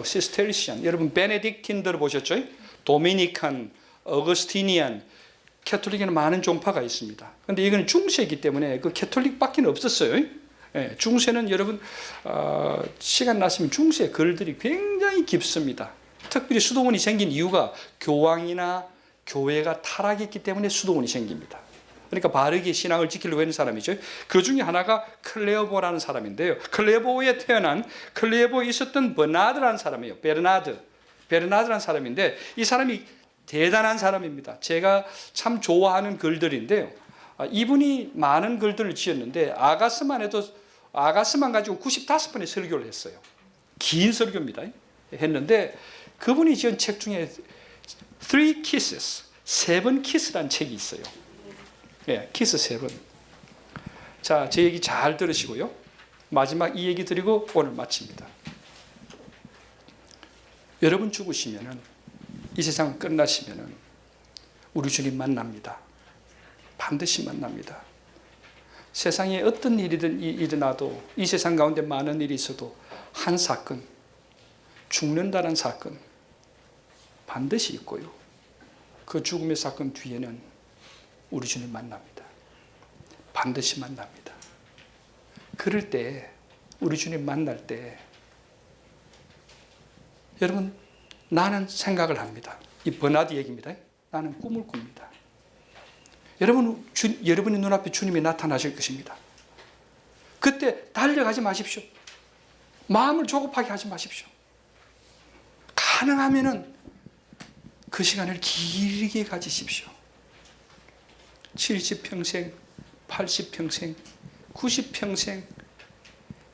여러분 베네딕틴 들어보셨죠? 도미니칸, 어거스티니안, 캐톨릭에는 많은 종파가 있습니다. 그런데 이건 중세이기 때문에 그 캐톨릭밖에 없었어요. 예, 중세는 여러분 시간 나시면 중세 글들이 굉장히 깊습니다. 특별히 수도원이 생긴 이유가 교황이나 교회가 타락했기 때문에 수도원이 생깁니다. 그러니까 바르게 신앙을 지키려고 하는 사람이죠. 그 중에 하나가 클레오보라는 사람인데요. 클레오보에 태어난, 클레오보에 있었던 버나드라는 사람이에요. 베르나드라는 사람인데 이 사람이 대단한 사람입니다. 제가 참 좋아하는 글들인데요. 이분이 많은 글들을 지었는데 아가스만 가지고 95번의 설교를 했어요. 긴 설교입니다. 했는데 그분이 지은 책 중에 Three Kisses, 3번 키스라는 책이 있어요. 예, 키스 3번. 자, 제 얘기 잘 들으시고요. 마지막 이 얘기 드리고 오늘 마칩니다. 여러분 죽으시면은, 이 세상 끝나시면은 우리 주님 만납니다. 반드시 만납니다. 세상에 어떤 일이든 일어나도, 이 세상 가운데 많은 일이 있어도 한 사건, 죽는다는 사건 반드시 있고요. 그 죽음의 사건 뒤에는 우리 주님 만납니다. 반드시 만납니다. 그럴 때, 우리 주님 만날 때 여러분, 나는 생각을 합니다. 이 버나드 얘기입니다. 나는 꿈을 꿉니다. 여러분의 눈앞에 주님이 나타나실 것입니다. 그때 달려가지 마십시오. 마음을 조급하게 하지 마십시오. 가능하면은 그 시간을 길게 가지십시오. 70평생, 80평생, 90평생,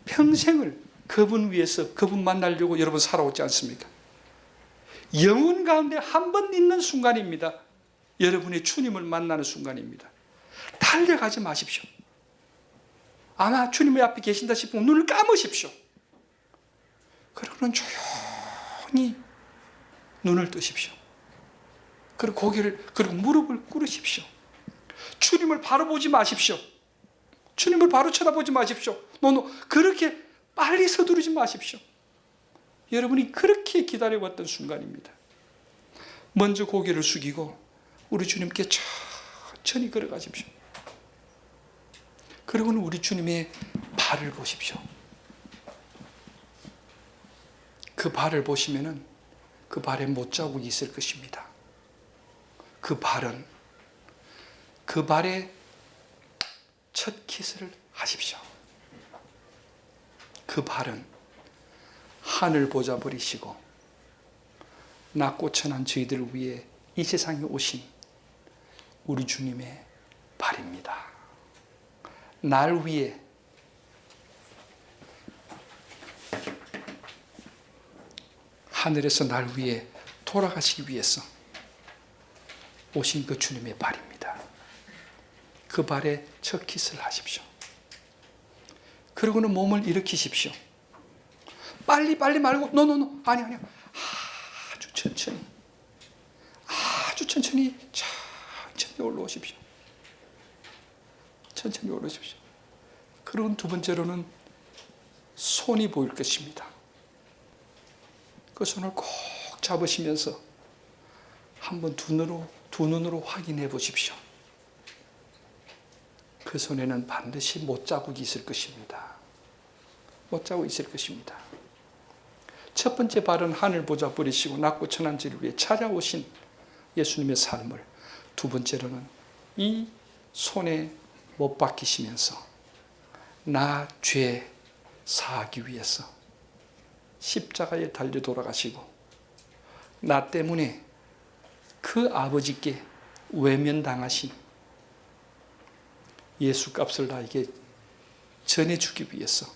평생을 그분 위해서, 그분 만나려고 여러분 살아오지 않습니까? 영혼 가운데 한 번 있는 순간입니다. 여러분의 주님을 만나는 순간입니다. 달려가지 마십시오. 아마 주님의 앞에 계신다 싶으면 눈을 감으십시오. 그러고는 조용히 눈을 뜨십시오. 그리고 그리고 무릎을 꿇으십시오. 주님을 바로 보지 마십시오. 주님을 바로 쳐다보지 마십시오. 그렇게 빨리 서두르지 마십시오. 여러분이 그렇게 기다려왔던 순간입니다. 먼저 고개를 숙이고 우리 주님께 천천히 걸어가십시오. 그리고는 우리 주님의 발을 보십시오. 그 발을 보시면은 그 발에 못자국이 있을 것입니다. 그 발은, 그 발에 첫 키스를 하십시오. 그 발은 하늘 보좌 버리시고 낙고천한 저희들을 위해 이 세상에 오신 우리 주님의 발입니다. 날 위해 하늘에서 날 위해 돌아가시기 위해서 오신 그 주님의 발입니다. 그 발에 첫 키스를 하십시오. 그리고는 몸을 일으키십시오. 빨리 말고 아니 아주 천천히 올라오십시오. 천천히 올라오십시오. 그리고 두 번째로는 손이 보일 것입니다. 그 손을 꼭 잡으시면서 한번 두 눈으로 확인해 보십시오. 그 손에는 반드시 못자국이 있을 것입니다. 못 자고 있을 것입니다. 첫 번째 발은 하늘 보좌 버리시고 낮고 천한 지를 위해 찾아오신 예수님의 삶을, 두 번째로는 이 손에 못 박히시면서 나 죄 사하기 위해서 십자가에 달려 돌아가시고 나 때문에 그 아버지께 외면당하신 예수 값을 나에게 전해주기 위해서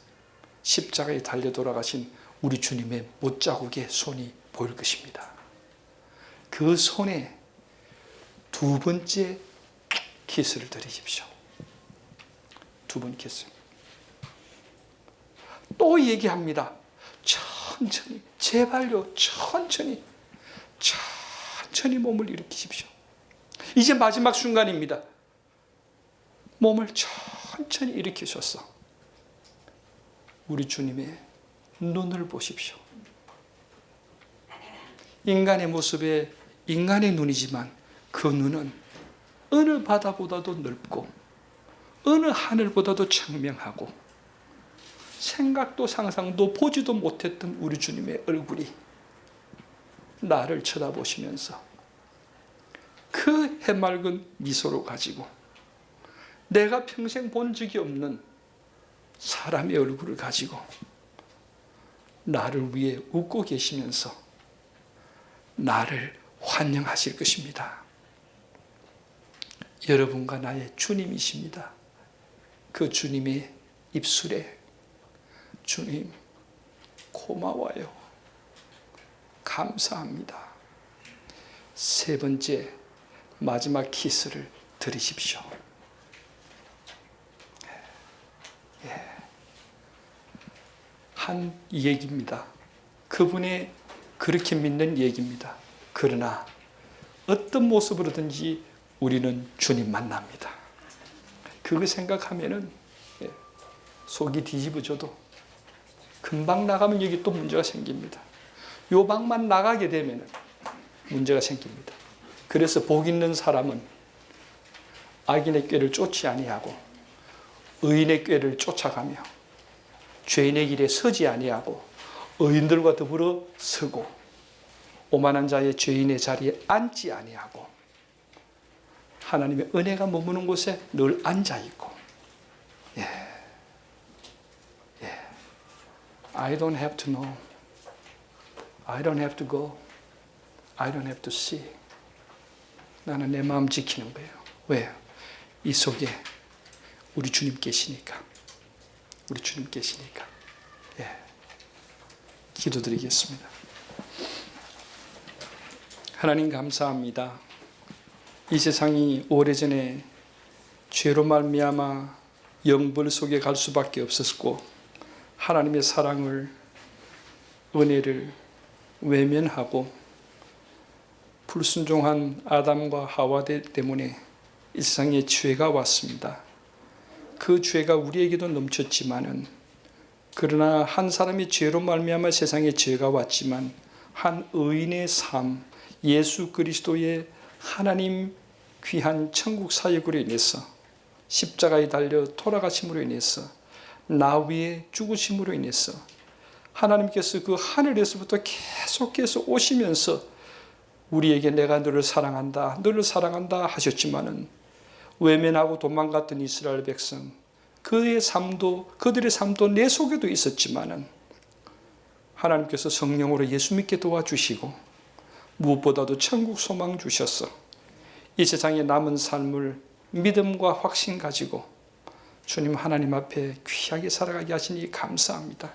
십자가에 달려 돌아가신 우리 주님의 못자국의 손이 보일 것입니다. 그 손에 두 번째 키스를 드리십시오. 두 번 키스. 또 얘기합니다. 천천히, 제발요, 천천히 몸을 일으키십시오. 이제 마지막 순간입니다. 몸을 천천히 일으키셔서 우리 주님의 눈을 보십시오. 인간의 모습에 인간의 눈이지만 그 눈은 어느 바다보다도 넓고 어느 하늘보다도 청명하고 생각도 상상도 보지도 못했던 우리 주님의 얼굴이 나를 쳐다보시면서 그 해맑은 미소로 가지고 내가 평생 본 적이 없는 사람의 얼굴을 가지고 나를 위해 웃고 계시면서 나를 환영하실 것입니다. 여러분과 나의 주님이십니다. 그 주님의 입술에 주님 고마워요. 감사합니다. 세 번째 마지막 키스를 드리십시오. 한 얘기입니다. 그분의 그렇게 믿는 얘기입니다. 그러나 어떤 모습으로든지 우리는 주님 만납니다. 그거 생각하면은 속이 뒤집어져도 금방 나가면 여기 또 문제가 생깁니다. 요 방만 나가게 되면 문제가 생깁니다. 그래서 복 있는 사람은 악인의 꾀를 쫓지 아니하고 의인의 꾀를 쫓아가며 죄인의 길에 서지 아니하고 의인들과 더불어 서고 오만한 자의 죄인의 자리에 앉지 아니하고 하나님의 은혜가 머무는 곳에 늘 앉아 있고. I don't have to know. I don't have to go. I don't have to see. 나는 내 마음 지키는 거예요. 왜요? 이 속에 우리 주님 계시니까. 우리 주님 계시니까. 기도드리겠습니다. 하나님 감사합니다. 이 세상이 오래전에 죄로 말미암아 영벌 속에 갈 수밖에 없었고 하나님의 사랑을, 은혜를 외면하고 불순종한 아담과 하와 때문에 이 세상에 죄가 왔습니다. 그 죄가 우리에게도 넘쳤지만은 그러나 한 사람이 죄로 말미암아 세상에 죄가 왔지만 한 의인의 삶, 예수 그리스도의 하나님 귀한 천국 사역으로 인해서 십자가에 달려 돌아가심으로 인해서 나 위에 죽으심으로 인해서 하나님께서 그 하늘에서부터 계속해서 오시면서 우리에게 내가 너를 사랑한다, 너를 사랑한다 하셨지만은 외면하고 도망갔던 이스라엘 백성, 그들의 삶도 내 속에도 있었지만은 하나님께서 성령으로 예수 믿게 도와주시고 무엇보다도 천국 소망 주셔서 이 세상에 남은 삶을 믿음과 확신 가지고 주님 하나님 앞에 귀하게 살아가게 하시니 감사합니다.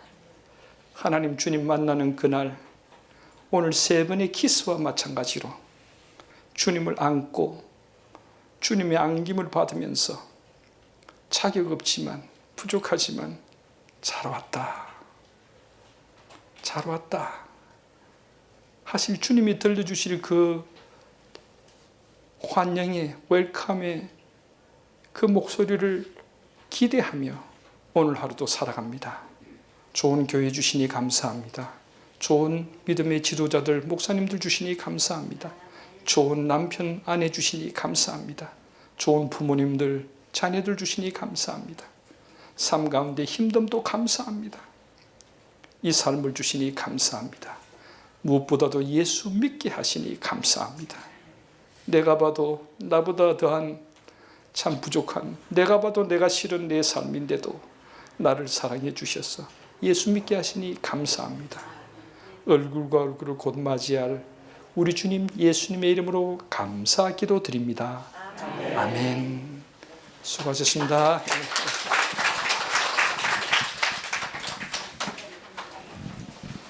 하나님 주님 만나는 그날 오늘 세 번의 키스와 마찬가지로 주님을 안고 주님의 안김을 받으면서 자격 없지만 부족하지만 잘 왔다. 잘 왔다. 하실 주님이 들려주실 그 환영의 웰컴의 그 목소리를 기대하며 오늘 하루도 살아갑니다. 좋은 교회 주시니 감사합니다. 좋은 믿음의 지도자들, 목사님들 주시니 감사합니다. 좋은 남편, 아내 주시니 감사합니다. 좋은 부모님들, 자녀들 주시니 감사합니다. 삶 가운데 힘듦도 감사합니다. 이 삶을 주시니 감사합니다. 무엇보다도 예수 믿게 하시니 감사합니다. 내가 봐도 나보다 더한 참 부족한, 내가 봐도 내가 싫은 내 삶인데도 나를 사랑해 주셔서 예수 믿게 하시니 감사합니다. 얼굴과 얼굴을 곧 맞이할 우리 주님 예수님의 이름으로 감사 기도 드립니다. 아멘. 수고하셨습니다.